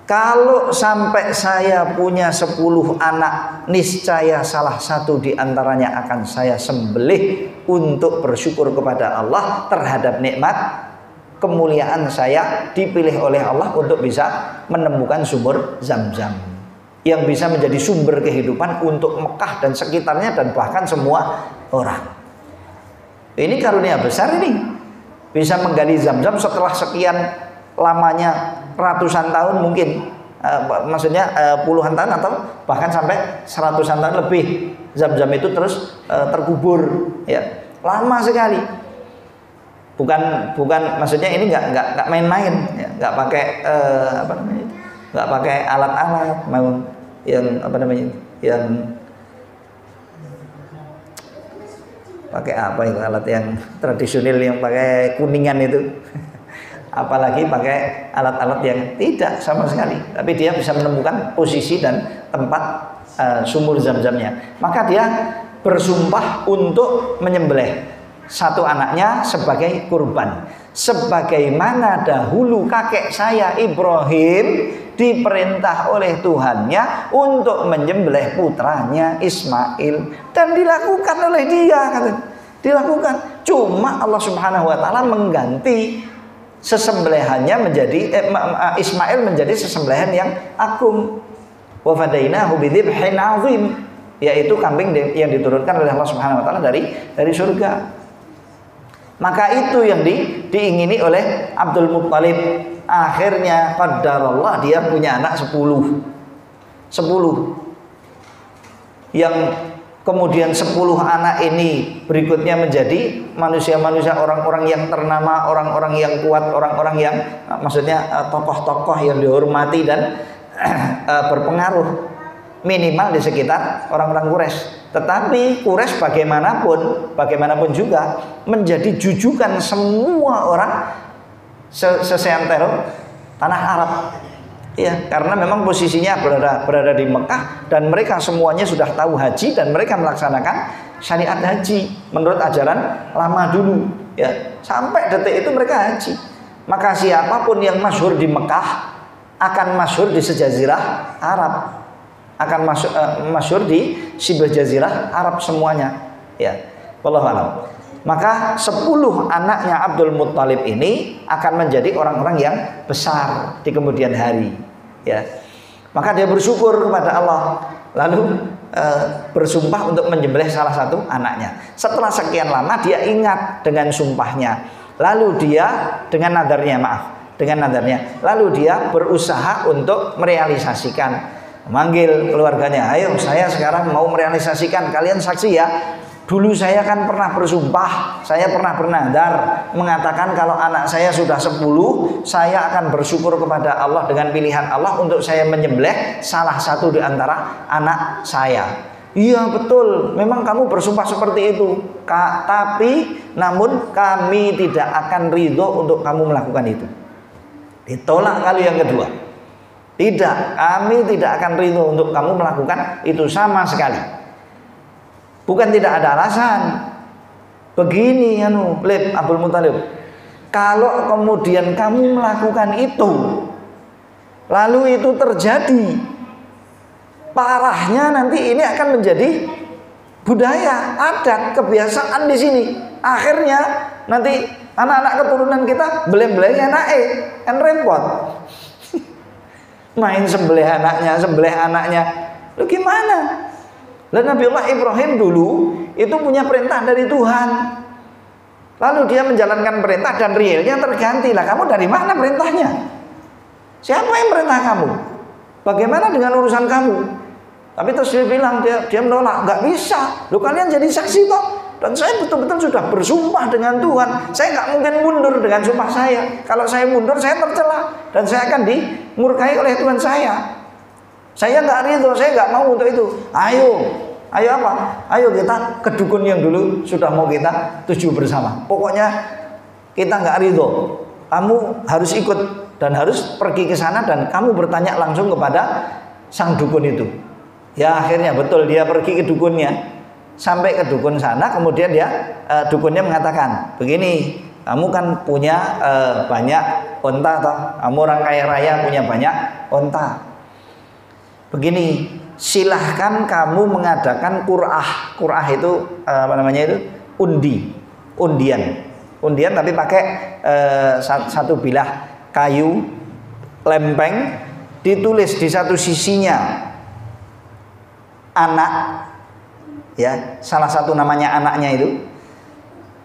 kalau sampai saya punya 10 anak, niscaya salah satu di antaranya akan saya sembelih untuk bersyukur kepada Allah terhadap nikmat kemuliaan saya dipilih oleh Allah untuk bisa menemukan sumur Zam-Zam yang bisa menjadi sumber kehidupan untuk Mekah dan sekitarnya dan bahkan semua orang." Ini karunia besar ini, bisa menggali Zam-Zam setelah sekian lamanya, ratusan tahun mungkin, maksudnya puluhan tahun atau bahkan sampai 100-an tahun lebih Zam-Zam itu terus terkubur, ya, lama sekali. Bukan maksudnya ini nggak main-main, ya, nggak pakai nggak pakai alat-alat yang Pakai apa itu alat yang tradisional yang pakai kuningan itu? Apalagi pakai alat-alat yang tidak sama sekali. Tapi dia bisa menemukan posisi dan tempat sumur zam-zamnya. Maka dia bersumpah untuk menyembelih satu anaknya sebagai kurban. Sebagaimana dahulu kakek saya Ibrahim diperintah oleh Tuhannya untuk menyembelih putranya Ismail, dan dilakukan oleh dia, dilakukan. Cuma Allah Subhanahu wa taala mengganti sesembelihannya menjadi Ismail menjadi sesembelihan yang agung. Wa fadainahu bidzibhin azim, yaitu kambing yang diturunkan oleh Allah Subhanahu wa taala dari surga. Maka itu yang diingini oleh Abdul Muttalib. Akhirnya qadarullah dia punya anak 10. Yang kemudian 10 anak ini berikutnya menjadi manusia-manusia, orang-orang yang ternama, orang-orang yang kuat, orang-orang yang maksudnya tokoh-tokoh yang dihormati dan berpengaruh, minimal di sekitar orang-orang Quraisy. Tetapi Quraisy bagaimanapun juga menjadi jujukan semua orang seantero tanah Arab. Ya, karena memang posisinya berada di Mekah, dan mereka semuanya sudah tahu haji, dan mereka melaksanakan syariat haji menurut ajaran lama dulu. Ya, sampai detik itu mereka haji. Maka siapapun yang masyhur di Mekah akan masyhur di sejazirah Arab, akan masyhur di Sibah Jazirah Arab semuanya. Ya, wallahu a'lam. Maka 10 anaknya Abdul Muttalib ini akan menjadi orang-orang yang besar di kemudian hari. Ya, maka dia bersyukur kepada Allah, lalu bersumpah untuk menyembelih salah satu anaknya. Setelah sekian lama dia ingat dengan sumpahnya, lalu dia dengan nadarnya, lalu dia berusaha untuk merealisasikan. Memanggil keluarganya, ayo saya sekarang mau merealisasikan, kalian saksi ya. Dulu saya kan pernah bersumpah, saya pernah bernadar mengatakan kalau anak saya sudah 10, saya akan bersyukur kepada Allah dengan pilihan Allah untuk saya menyembelih salah satu di antara anak saya. Iya betul, memang kamu bersumpah seperti itu, Kak, tapi namun kami tidak akan ridho untuk kamu melakukan itu. Ditolak kali yang kedua. Tidak, kami tidak akan ridho untuk kamu melakukan itu sama sekali. Bukan tidak ada alasan. Begini Abdul Muttalib, kalau kemudian kamu melakukan itu, lalu itu terjadi, parahnya nanti ini akan menjadi budaya, adat, kebiasaan di sini. Akhirnya nanti anak-anak keturunan kita beleng-belengnya naik, kan repot. Main sembelih anaknya. Lu gimana? Dan Nabiullah Ibrahim dulu itu punya perintah dari Tuhan. Lalu dia menjalankan perintah dan realnya terganti. Lah kamu dari mana perintahnya? Siapa yang perintah kamu? Bagaimana dengan urusan kamu? Tapi terus dia bilang, dia menolak, nggak bisa. Lu kalian jadi saksi toh. Dan saya betul-betul sudah bersumpah dengan Tuhan. Saya nggak mungkin mundur dengan sumpah saya. Kalau saya mundur, saya tercela dan saya akan dimurkai oleh Tuhan saya. Saya nggak ridho, saya nggak mau untuk itu. Ayo apa? Ayo kita ke dukun yang dulu sudah mau kita tuju bersama. Pokoknya kita nggak ridho. Kamu harus ikut dan harus pergi ke sana dan kamu bertanya langsung kepada sang dukun itu. Ya akhirnya betul dia pergi ke dukunnya. Sampai ke dukun sana, kemudian dukunnya mengatakan, begini, kamu kan punya banyak onta toh, kamu orang kaya raya punya banyak onta. Begini, silahkan kamu mengadakan qur'ah. Qur'ah itu apa namanya itu? Undian tapi pakai satu bilah kayu lempeng, ditulis di satu sisinya anak, ya salah satu namanya anaknya itu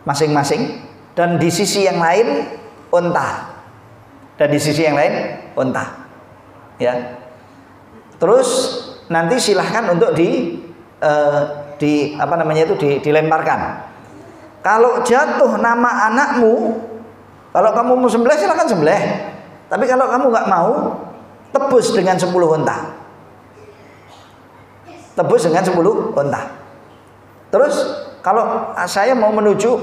masing-masing, dan di sisi yang lain unta, ya. Terus nanti silahkan untuk dilemparkan. Kalau jatuh nama anakmu, kalau kamu mau sembelih silahkan sembelih, tapi kalau kamu nggak mau, tebus dengan 10 unta. Terus Kalau saya mau menuju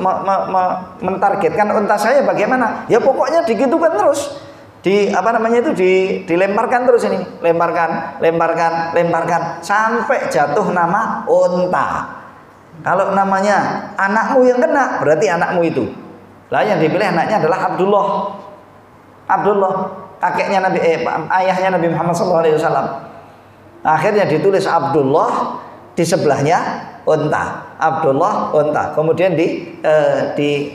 mentargetkan unta saya bagaimana? Ya pokoknya digitukan terus. Dilemparkan terus ini, lemparkan sampai jatuh nama unta. Kalau namanya anakmu yang kena, berarti anakmu itu. Lah yang dipilih anaknya adalah Abdullah, kakeknya ayahnya Nabi Muhammad SAW. Akhirnya ditulis Abdullah, di sebelahnya unta. Abdullah unta. Kemudian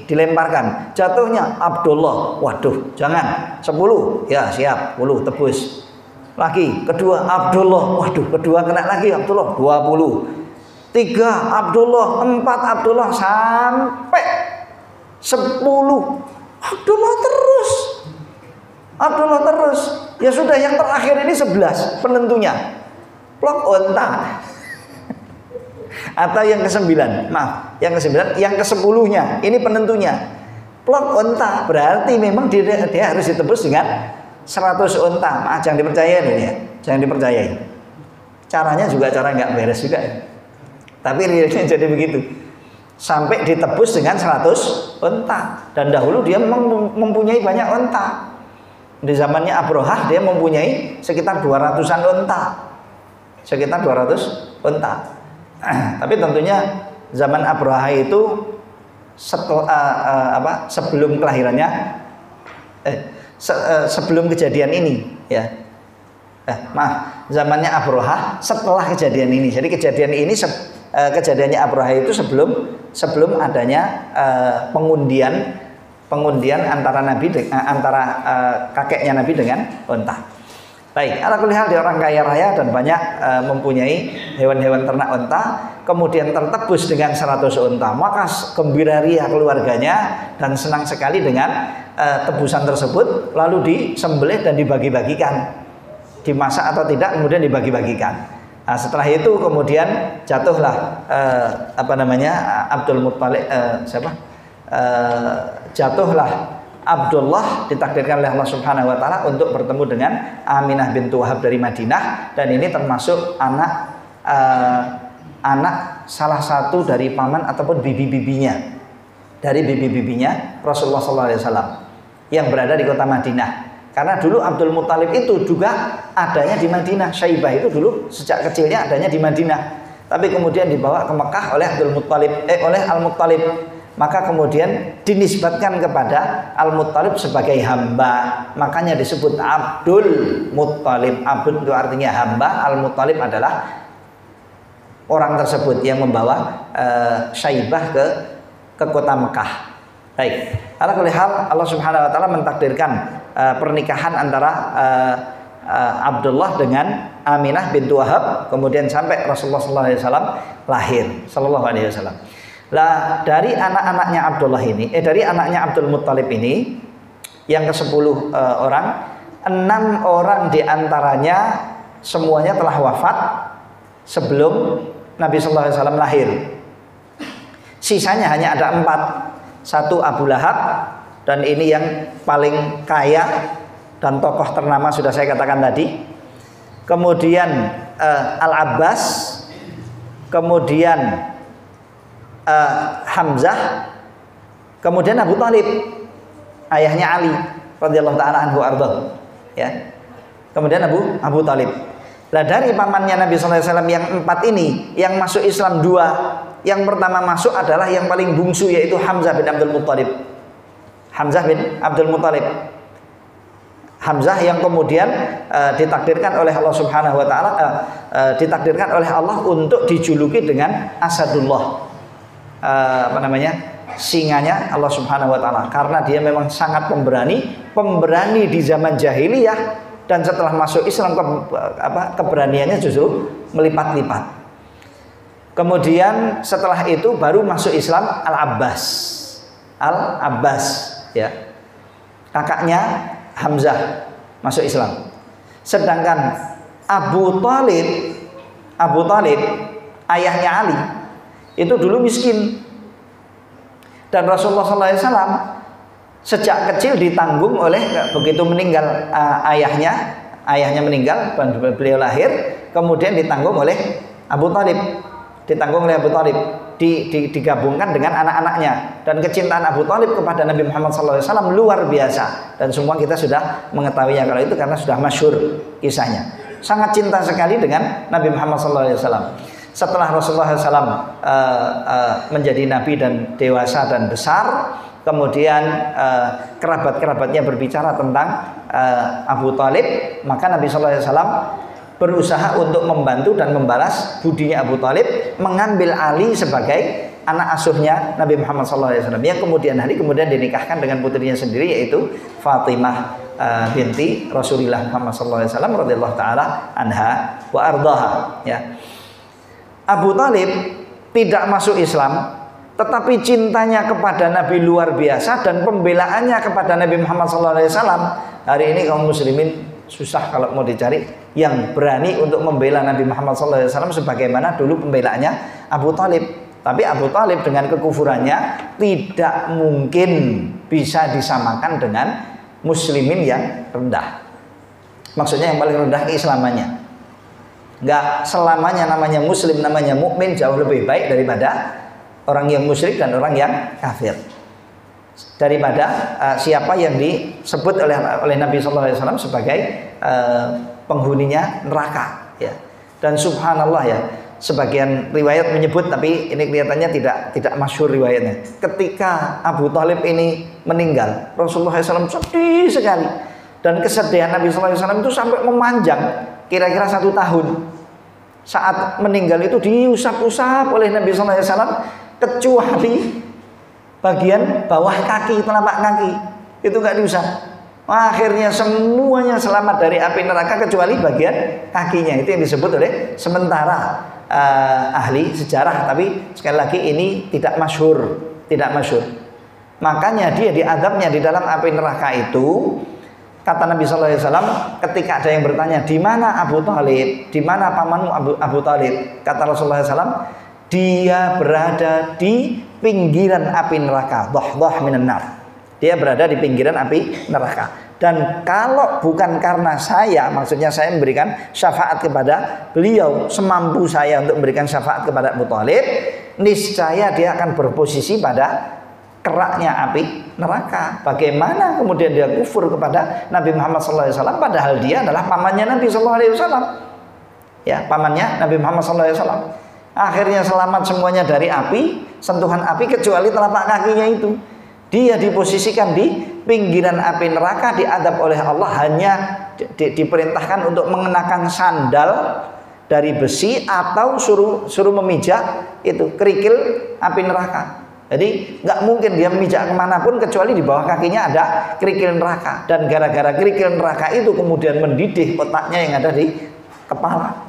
dilemparkan. Jatuhnya Abdullah. Waduh, jangan. 10. Ya, siap. 10 tebus. Lagi kedua Abdullah. Waduh, kedua kena lagi Abdullah. 20. 3 Abdullah, 4 Abdullah sampai 10. Abdullah terus. Ya sudah, yang terakhir ini 11 penentunya. Plok unta. Atau yang ke-9, maaf, yang ke-9, yang ke-10-nya, ini penentunya. Plok unta, berarti memang dia harus ditebus dengan 100 unta. Maaf, jangan dipercaya ini ya, jangan dipercayai. Caranya juga cara nggak beres juga. Tapi realnya jadi begitu. Sampai ditebus dengan 100 unta. Dan dahulu dia mempunyai banyak unta. Di zamannya Abrahah dia mempunyai sekitar 200-an unta. Sekitar 200 unta. Tapi tentunya zaman Abraha itu sebelum kelahirannya, sebelum kejadian ini, ya. Maaf, zamannya Abraha setelah kejadian ini. Jadi kejadiannya Abraha itu sebelum adanya pengundian antara kakeknya Nabi dengan unta. Baik, ala kulli hal dia orang kaya raya dan banyak mempunyai hewan-hewan ternak unta, kemudian tertebus dengan 100 unta. Maka gembira ria keluarganya dan senang sekali dengan tebusan tersebut, lalu disembelih dan dibagi-bagikan. Dimasak atau tidak kemudian dibagi-bagikan. Nah, setelah itu kemudian jatuhlah Abdul Muttalib jatuhlah Abdullah, ditakdirkan oleh Allah Subhanahu wa taala untuk bertemu dengan Aminah bintu Wahab dari Madinah, dan ini termasuk anak salah satu dari paman ataupun bibi-bibinya. Dari bibi-bibinya Rasulullah SAW yang berada di kota Madinah. Karena dulu Abdul Muttalib itu juga adanya di Madinah. Syaibah itu dulu sejak kecilnya adanya di Madinah. Tapi kemudian dibawa ke Mekah oleh oleh Al-Muttalib. Maka kemudian dinisbatkan kepada Al-Muttalib sebagai hamba. Makanya disebut Abdul Muttalib. Abdul itu artinya hamba. Al-Muttalib adalah orang tersebut yang membawa Syaibah ke kota Mekah. Baik. Ala kulli hal, Allah Subhanahu wa taala mentakdirkan pernikahan antara Abdullah dengan Aminah bintu Wahab, kemudian sampai Rasulullah SAW lahir. Sallallahu alaihi wasallam. Lah dari anak-anaknya Abdullah ini, dari anaknya Abdul Muttalib ini, yang ke-10 orang, 6 orang diantaranya semuanya telah wafat sebelum Nabi Sallallahu Alaihi Wasallam lahir. Sisanya hanya ada 4. 1 Abu Lahab, dan ini yang paling kaya dan tokoh ternama sudah saya katakan tadi. Kemudian Al-Abbas, kemudian Hamzah, kemudian Abu Thalib, ayahnya Ali radhiyallahu taala anhu arda, ya. Kemudian Abu Thalib. Lah dari pamannya Nabi sallallahu alaihi wasallam yang 4 ini, yang masuk Islam 2. Yang pertama masuk adalah yang paling bungsu, yaitu Hamzah bin Abdul Muttalib. Hamzah bin Abdul Muttalib. Hamzah yang kemudian ditakdirkan oleh Allah Subhanahu wa taala, ditakdirkan oleh Allah untuk dijuluki dengan Asadullah. Singanya Allah Subhanahu wa taala, karena dia memang sangat pemberani di zaman jahiliyah, dan setelah masuk Islam keberaniannya justru melipat-lipat. Kemudian setelah itu baru masuk Islam Al-Abbas, ya, kakaknya Hamzah masuk Islam. Sedangkan Abu Thalib ayahnya Ali itu dulu miskin, dan Rasulullah SAW sejak kecil ditanggung oleh, begitu meninggal ayahnya meninggal, beliau lahir, kemudian ditanggung oleh Abu Thalib, digabungkan dengan anak-anaknya, dan kecintaan Abu Thalib kepada Nabi Muhammad SAW luar biasa, dan semua kita sudah mengetahuinya kalau itu karena sudah masyhur kisahnya. Sangat cinta sekali dengan Nabi Muhammad SAW. Setelah Rasulullah SAW menjadi nabi dan dewasa dan besar, kemudian kerabat-kerabatnya berbicara tentang Abu Thalib, maka Nabi SAW berusaha untuk membantu dan membalas budinya Abu Thalib, mengambil Ali sebagai anak asuhnya Nabi Muhammad SAW, yang kemudian dinikahkan dengan putrinya sendiri, yaitu Fatimah binti Rasulullah Muhammad SAW radhiyallahu taala anha wa ardhaha. Ya. Abu Thalib tidak masuk Islam, tetapi cintanya kepada Nabi luar biasa dan pembelaannya kepada Nabi Muhammad SAW. Hari ini kaum muslimin susah kalau mau dicari yang berani untuk membela Nabi Muhammad SAW sebagaimana dulu pembelaannya Abu Thalib. Tapi Abu Thalib dengan kekufurannya tidak mungkin bisa disamakan dengan muslimin yang rendah. Maksudnya yang paling rendah keislamannya. Enggak selamanya namanya muslim, namanya mukmin jauh lebih baik daripada orang yang musyrik dan orang yang kafir. Daripada siapa yang disebut oleh Nabi SAW sebagai penghuninya neraka, ya. Dan subhanallah, ya, sebagian riwayat menyebut, tapi ini kelihatannya tidak masyhur riwayatnya. Ketika Abu Thalib ini meninggal, Rasulullah SAW sedih sekali, dan kesedihan Nabi SAW itu sampai memanjang kira-kira 1 tahun. Saat meninggal itu diusap-usap oleh Nabi SAW, kecuali bagian bawah kaki, telapak kaki itu nggak diusap. Akhirnya semuanya selamat dari api neraka kecuali bagian kakinya. Itu yang disebut oleh sementara ahli sejarah, tapi sekali lagi ini tidak masyhur. Makanya dia diadabnya di dalam api neraka itu. Kata Nabi SAW, ketika ada yang bertanya, di mana Abu Thalib, di mana pamanmu Abu Thalib? Kata Rasulullah SAW, dia berada di pinggiran api neraka, dhah minan nar. Dia berada di pinggiran api neraka. Dan kalau bukan karena saya, maksudnya saya memberikan syafaat kepada beliau, semampu saya untuk memberikan syafaat kepada Abu Thalib, niscaya dia akan berposisi pada keraknya api neraka. Bagaimana kemudian dia kufur kepada Nabi Muhammad SAW, padahal dia adalah pamannya Nabi SAW, ya, pamannya Nabi Muhammad SAW. Akhirnya selamat semuanya dari api, sentuhan api, kecuali telapak kakinya itu. Dia diposisikan di pinggiran api neraka, diadab oleh Allah, hanya diperintahkan untuk mengenakan sandal dari besi atau suruh memijak itu kerikil api neraka. Jadi nggak mungkin dia memijak kemanapun kecuali di bawah kakinya ada kerikil neraka. Dan gara-gara kerikil neraka itu kemudian mendidih otaknya yang ada di kepala.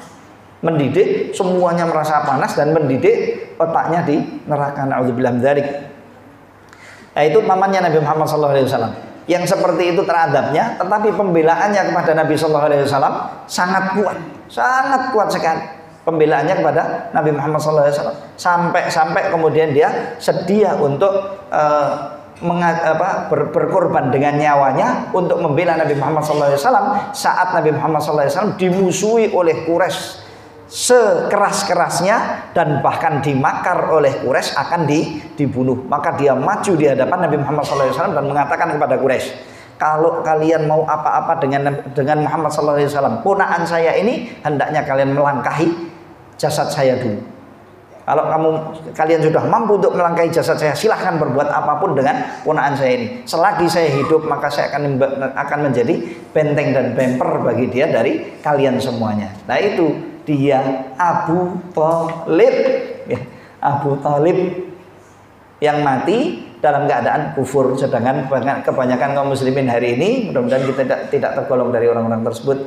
Mendidih, semuanya merasa panas dan mendidih otaknya di neraka. Na'udzubillah min dzalik. Nah, itu pamannya Nabi Muhammad SAW yang seperti itu teradabnya, tetapi pembelaannya kepada Nabi SAW sangat kuat sekali. Pembelaannya kepada Nabi Muhammad SAW sampai kemudian dia sedia untuk berkorban dengan nyawanya untuk membela Nabi Muhammad SAW saat Nabi Muhammad SAW dimusuhi oleh Quraisy sekeras-kerasnya dan bahkan dimakar oleh Quraisy akan dibunuh. Maka dia maju di hadapan Nabi Muhammad SAW dan mengatakan kepada Quraisy, kalau kalian mau apa-apa dengan Muhammad SAW, ponakan saya ini, hendaknya kalian melangkahi jasad saya dulu. Kalau kalian sudah mampu untuk melangkahi jasad saya, silahkan berbuat apapun dengan ponakan saya ini. Selagi saya hidup, maka saya akan menjadi benteng dan bemper bagi dia dari kalian semuanya. Nah, itu dia Abu Thalib, ya, Abu Thalib yang mati dalam keadaan kufur. Sedangkan kebanyakan kaum muslimin hari ini, mudah-mudahan kita tidak tergolong dari orang-orang tersebut,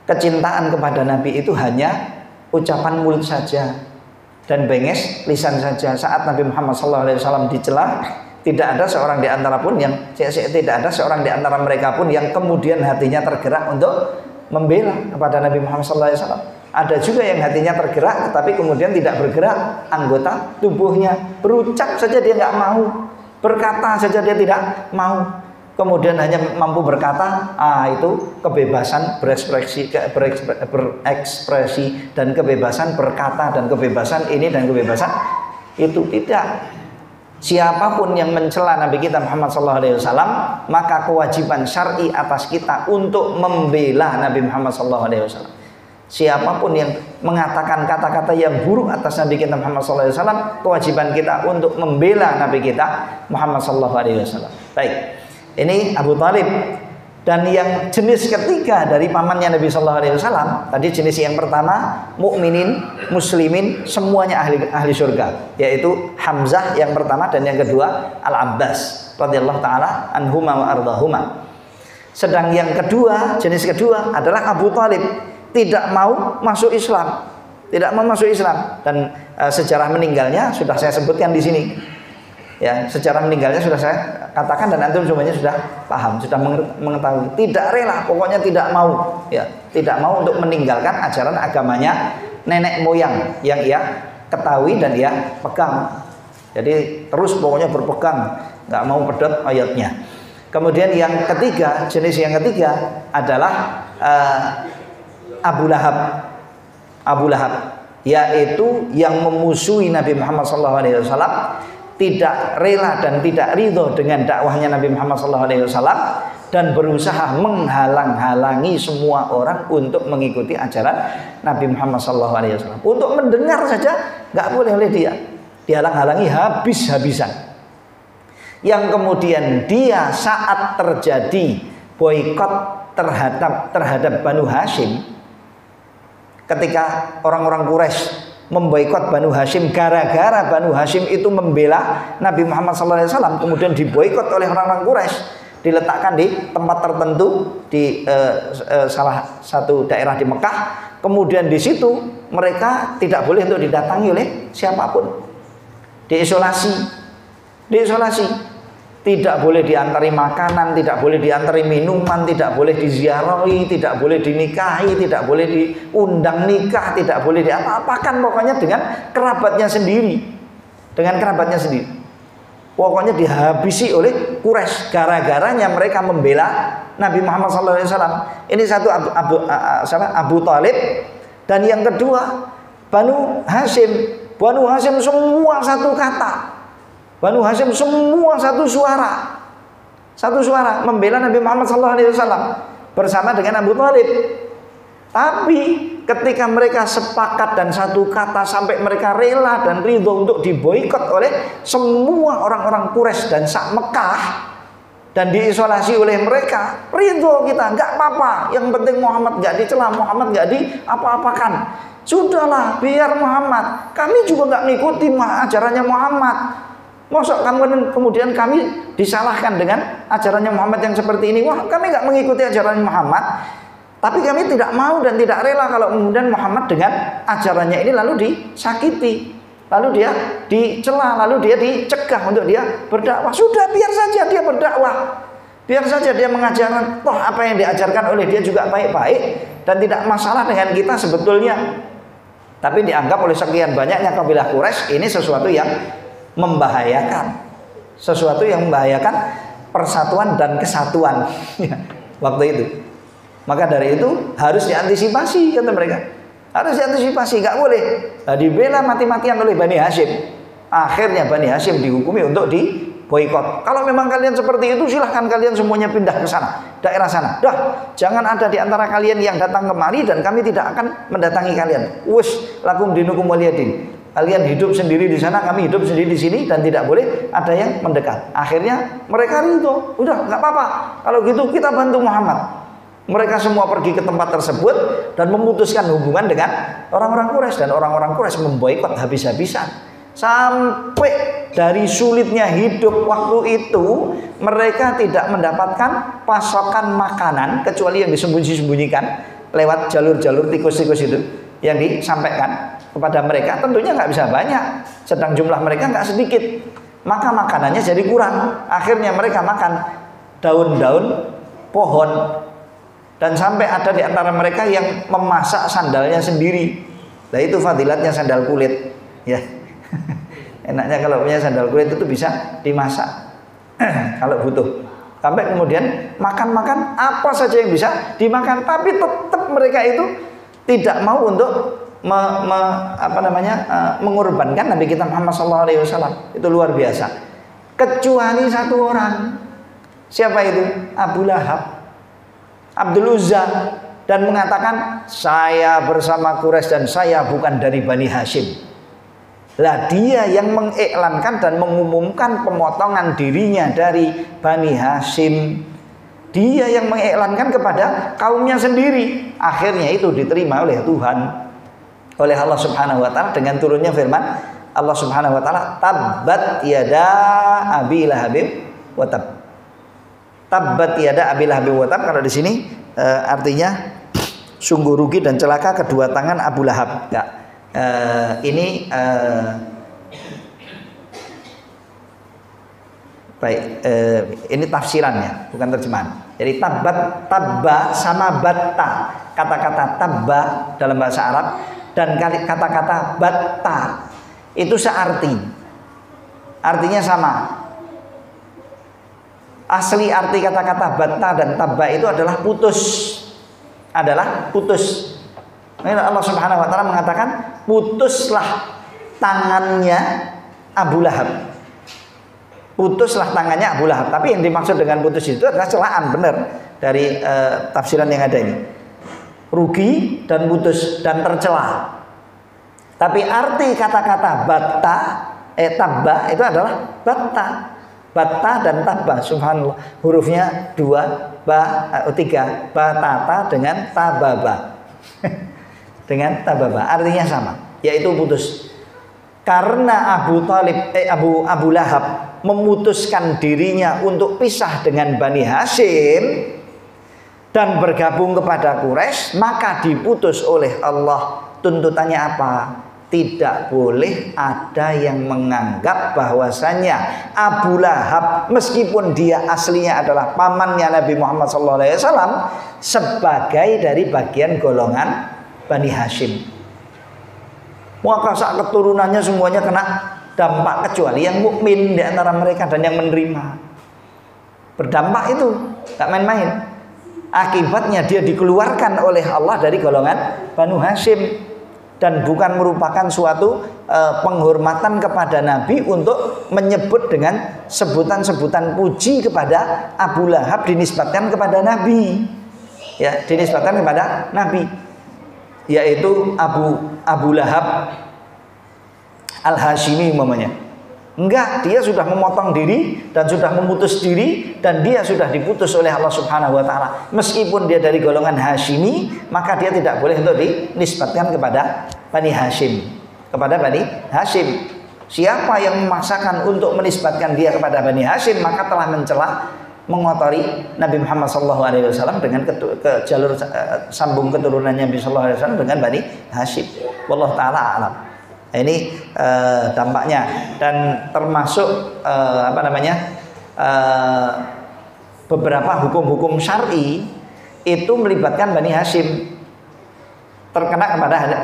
kecintaan kepada Nabi itu hanya ucapan mulut saja dan benges lisan saja. Saat Nabi Muhammad SAW dicela, tidak ada seorang di antara mereka pun yang kemudian hatinya tergerak untuk membela kepada Nabi Muhammad SAW. Ada juga yang hatinya tergerak tetapi kemudian tidak bergerak anggota tubuhnya. Berucap saja dia nggak mau, berkata saja dia tidak mau, kemudian hanya mampu berkata, itu kebebasan berekspresi dan kebebasan berkata dan kebebasan ini dan kebebasan Itu tidak. Siapapun yang mencela Nabi kita Muhammad SAW, maka kewajiban syar'i atas kita untuk membela Nabi Muhammad SAW. Siapapun yang mengatakan kata-kata yang buruk atas Nabi kita Muhammad SAW, kewajiban kita untuk membela Nabi kita Muhammad SAW. Baik, ini Abu Thalib. Dan yang jenis ketiga dari pamannya Nabi SAW, tadi jenis yang pertama mukminin, muslimin, semuanya ahli surga, yaitu Hamzah yang pertama, dan yang kedua Al-Abbas radhiyallahu taala anhuma wa ardahuma. Sedang yang kedua, jenis kedua adalah Abu Thalib, tidak mau masuk Islam, tidak mau masuk Islam, dan sejarah meninggalnya sudah saya sebutkan di sini. Ya, sejarah meninggalnya sudah saya katakan dan antum semuanya sudah paham, sudah mengetahui. Tidak rela, pokoknya tidak mau, ya, tidak mau untuk meninggalkan ajaran agamanya nenek moyang yang ia ketahui dan ia pegang. Jadi terus pokoknya berpegang, nggak mau pedot ayatnya. Kemudian yang ketiga, jenis yang ketiga adalah Abu Lahab. Abu Lahab, yaitu yang memusuhi Nabi Muhammad SAW, tidak rela dan tidak ridho dengan dakwahnya Nabi Muhammad SAW, dan berusaha menghalang-halangi semua orang untuk mengikuti ajaran Nabi Muhammad SAW. Untuk mendengar saja nggak boleh oleh dia, dihalang-halangi habis-habisan. Yang kemudian dia saat terjadi boikot terhadap Banu Hashim, ketika orang-orang Quraisy memboikot Banu Hashim, gara-gara Banu Hashim itu membela Nabi Muhammad SAW, kemudian diboikot oleh orang-orang Quraisy, diletakkan di tempat tertentu di salah satu daerah di Mekah. Kemudian di situ mereka tidak boleh untuk didatangi oleh siapapun, diisolasi, tidak boleh diantari makanan, tidak boleh diantari minuman, tidak boleh diziarahi, tidak boleh dinikahi, tidak boleh diundang nikah, tidak boleh diapa-apakan, pokoknya dengan kerabatnya sendiri. Pokoknya dihabisi oleh Quraisy gara-garanya mereka membela Nabi Muhammad SAW. Ini satu Abu Thalib. Dan yang kedua Banu Hashim. Banu Hashim semua satu kata. Banu Hashim semua satu suara membela Nabi Muhammad SAW bersama dengan Abu Thalib. Tapi ketika mereka sepakat dan satu kata sampai mereka rela dan ridho untuk diboikot oleh semua orang-orang Quraisy dan sak Mekah dan diisolasi oleh mereka, ridho kita, nggak apa-apa, yang penting Muhammad nggak dicela, Muhammad nggak diapa-apakan. Sudahlah, biar Muhammad, kami juga nggak mengikuti ajarannya Muhammad. Masa kemudian kami disalahkan dengan ajarannya Muhammad yang seperti ini? Wah, kami nggak mengikuti ajaran Muhammad, tapi kami tidak mau dan tidak rela kalau kemudian Muhammad dengan ajarannya ini lalu disakiti, lalu dia dicela, lalu dia dicegah untuk dia berdakwah. Sudah, biar saja dia berdakwah, biar saja dia mengajarkan. Toh apa yang diajarkan oleh dia juga baik-baik dan tidak masalah dengan kita sebetulnya. Tapi dianggap oleh sekian banyaknya kabilah Quraisy ini sesuatu yang membahayakan, persatuan dan kesatuan waktu itu. Maka dari itu harus diantisipasi, kata mereka, harus diantisipasi, nggak boleh dibela mati-matian oleh Bani Hashim. Akhirnya Bani Hashim dihukumi untuk diboikot. Kalau memang kalian seperti itu, silahkan kalian semuanya pindah ke sana, daerah sana. Dah, jangan ada di antara kalian yang datang kemari dan kami tidak akan mendatangi kalian. Wus lakum dinukum waliyadin. Kalian hidup sendiri di sana, kami hidup sendiri di sini, dan tidak boleh ada yang mendekat. Akhirnya mereka ridho, udah nggak apa-apa. Kalau gitu kita bantu Muhammad. Mereka semua pergi ke tempat tersebut dan memutuskan hubungan dengan orang-orang Quraisy, dan orang-orang Quraisy memboikot habis-habisan. Sampai dari sulitnya hidup waktu itu, mereka tidak mendapatkan pasokan makanan kecuali yang disembunyi-sembunyikan lewat jalur-jalur tikus-tikus itu yang disampaikan kepada mereka. Tentunya nggak bisa banyak, sedang jumlah mereka nggak sedikit, maka makanannya jadi kurang. Akhirnya mereka makan daun-daun pohon, dan sampai ada di antara mereka yang memasak sandalnya sendiri. Nah, itu fadilatnya sandal kulit, ya. Enaknya kalau punya sandal kulit itu bisa dimasak kalau butuh. Sampai kemudian makan-makan apa saja yang bisa dimakan, tapi tetap mereka itu tidak mau untuk mengorbankan Nabi kita Muhammad SAW. Itu luar biasa. Kecuali satu orang. Siapa itu? Abu Lahab, Abdul Uzza, dan mengatakan saya bersama Quraisy dan saya bukan dari Bani Hashim. Lah dia yang mengiklankan dan mengumumkan pemotongan dirinya dari Bani Hashim. Dia yang mengiklankan kepada kaumnya sendiri. Akhirnya itu diterima oleh Tuhan, oleh Allah Subhanahu wa taala dengan turunnya firman Allah Subhanahu wa taala, tabbat yada abi lahabib wa tab. Tabbat yada abi lahabib wa tab, kalau di sini artinya sungguh rugi dan celaka kedua tangan Abu Lahab. Ya. Ini tafsirannya, bukan terjemahan. Jadi tabba sama batta. Kata-kata tabba dalam bahasa Arab dan kata-kata batta itu searti. Artinya sama. Asli arti kata-kata batta dan tabba itu adalah putus. Allah Subhanahu wa taala mengatakan, putuslah tangannya Abu Lahab. Putuslah tangannya Abu Lahab. Tapi yang dimaksud dengan putus itu adalah celaan, benar, dari tafsiran yang ada ini. Rugi dan putus dan tercela. Tapi arti kata-kata batta, tabba itu adalah batta. Batta dan tabba, subhanallah. Hurufnya 2, 3, batata dengan tababa. Dengan tababa, artinya sama, yaitu putus. Karena Abu Lahab memutuskan dirinya untuk pisah dengan Bani Hashim dan bergabung kepada Quraisy, maka diputus oleh Allah. Tuntutannya apa? Tidak boleh ada yang menganggap bahwasanya Abu Lahab, meskipun dia aslinya adalah pamannya Nabi Muhammad SAW, sebagai dari bagian golongan Bani Hashim. Maka saat keturunannya semuanya kena dampak, kecuali yang mukmin di antara mereka dan yang menerima. Berdampak itu tak main-main. Akibatnya dia dikeluarkan oleh Allah dari golongan Banu Hashim. Dan bukan merupakan suatu penghormatan kepada Nabi untuk menyebut dengan sebutan-sebutan puji kepada Abu Lahab, dinisbatkan kepada Nabi. Ya, dinisbatkan kepada Nabi. Yaitu Abu Lahab Al-Hashimi umpamanya. Enggak, dia sudah memotong diri dan sudah memutus diri, dan dia sudah diputus oleh Allah Subhanahu wa taala. Meskipun dia dari golongan Hashimi, maka dia tidak boleh untuk dinisbatkan kepada Bani Hashim. Kepada Bani Hashim. Siapa yang memaksakan untuk menisbatkan dia kepada Bani Hashim, maka telah mencela, mengotori Nabi Muhammad SAW dengan jalur sambung keturunannya Nabi SAW dengan Bani Hashim. Wallahu taala alam. Ini dampaknya, dan termasuk beberapa hukum-hukum syar'i itu melibatkan Bani Hashim, terkena kepada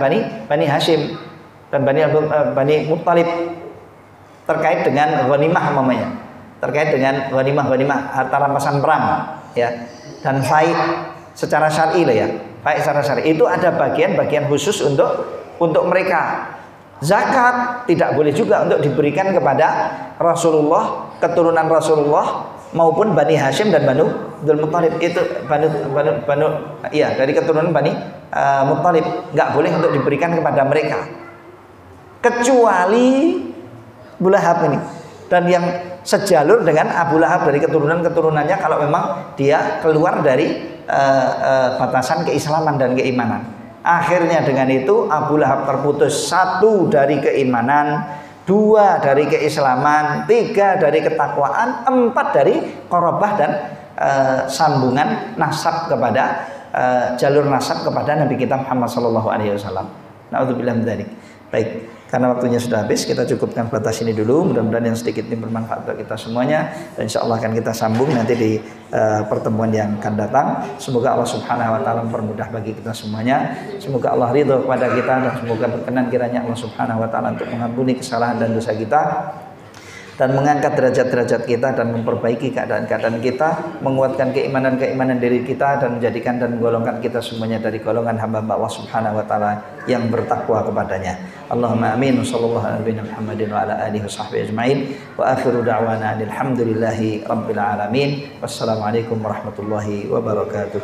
Bani Hashim dan Bani Muttalib terkait dengan ghanimah umpamanya, terkait dengan ghanimah harta rampasan perang, ya, dan faid secara syar'i lah ya, faid secara syar'i itu ada bagian-bagian khusus untuk mereka. Zakat tidak boleh juga untuk diberikan kepada Rasulullah, keturunan Rasulullah maupun Bani Hashim dan Banu Abdul Muttalib. Itu dari keturunan Bani Muttalib, nggak boleh untuk diberikan kepada mereka, kecuali Abu Lahab ini dan yang sejalur dengan Abu Lahab dari keturunannya, kalau memang dia keluar dari batasan keislaman dan keimanan. Akhirnya dengan itu Abu Lahab terputus, 1 dari keimanan, 2 dari keislaman, 3 dari ketakwaan, 4 dari qorobah dan sambungan nasab kepada jalur nasab kepada Nabi kita Muhammad SAW. Na'udzubillah min dzalik. Baik, karena waktunya sudah habis, kita cukupkan batas ini dulu. Mudah-mudahan yang sedikit ini bermanfaat untuk kita semuanya, dan insya Allah akan kita sambung nanti di pertemuan yang akan datang. Semoga Allah Subhanahu wa taala mempermudah bagi kita semuanya. Semoga Allah ridho kepada kita, dan semoga berkenan kiranya Allah Subhanahu wa taala untuk mengampuni kesalahan dan dosa kita. dan mengangkat derajat-derajat kita dan memperbaiki keadaan-keadaan kita, menguatkan keimanan-keimanan diri kita dan menjadikan dan menggolongkan kita semuanya dari golongan hamba-hamba Allah Subhanahu wa taala yang bertakwa kepadanya. Allahumma amin. Sallallahu alaihi Muhammadin wa ala alihi washabbihi ajmain. Wa akhiru da'wana alhamdulillahi rabbil alamin. Wassalamualaikum warahmatullahi wabarakatuh.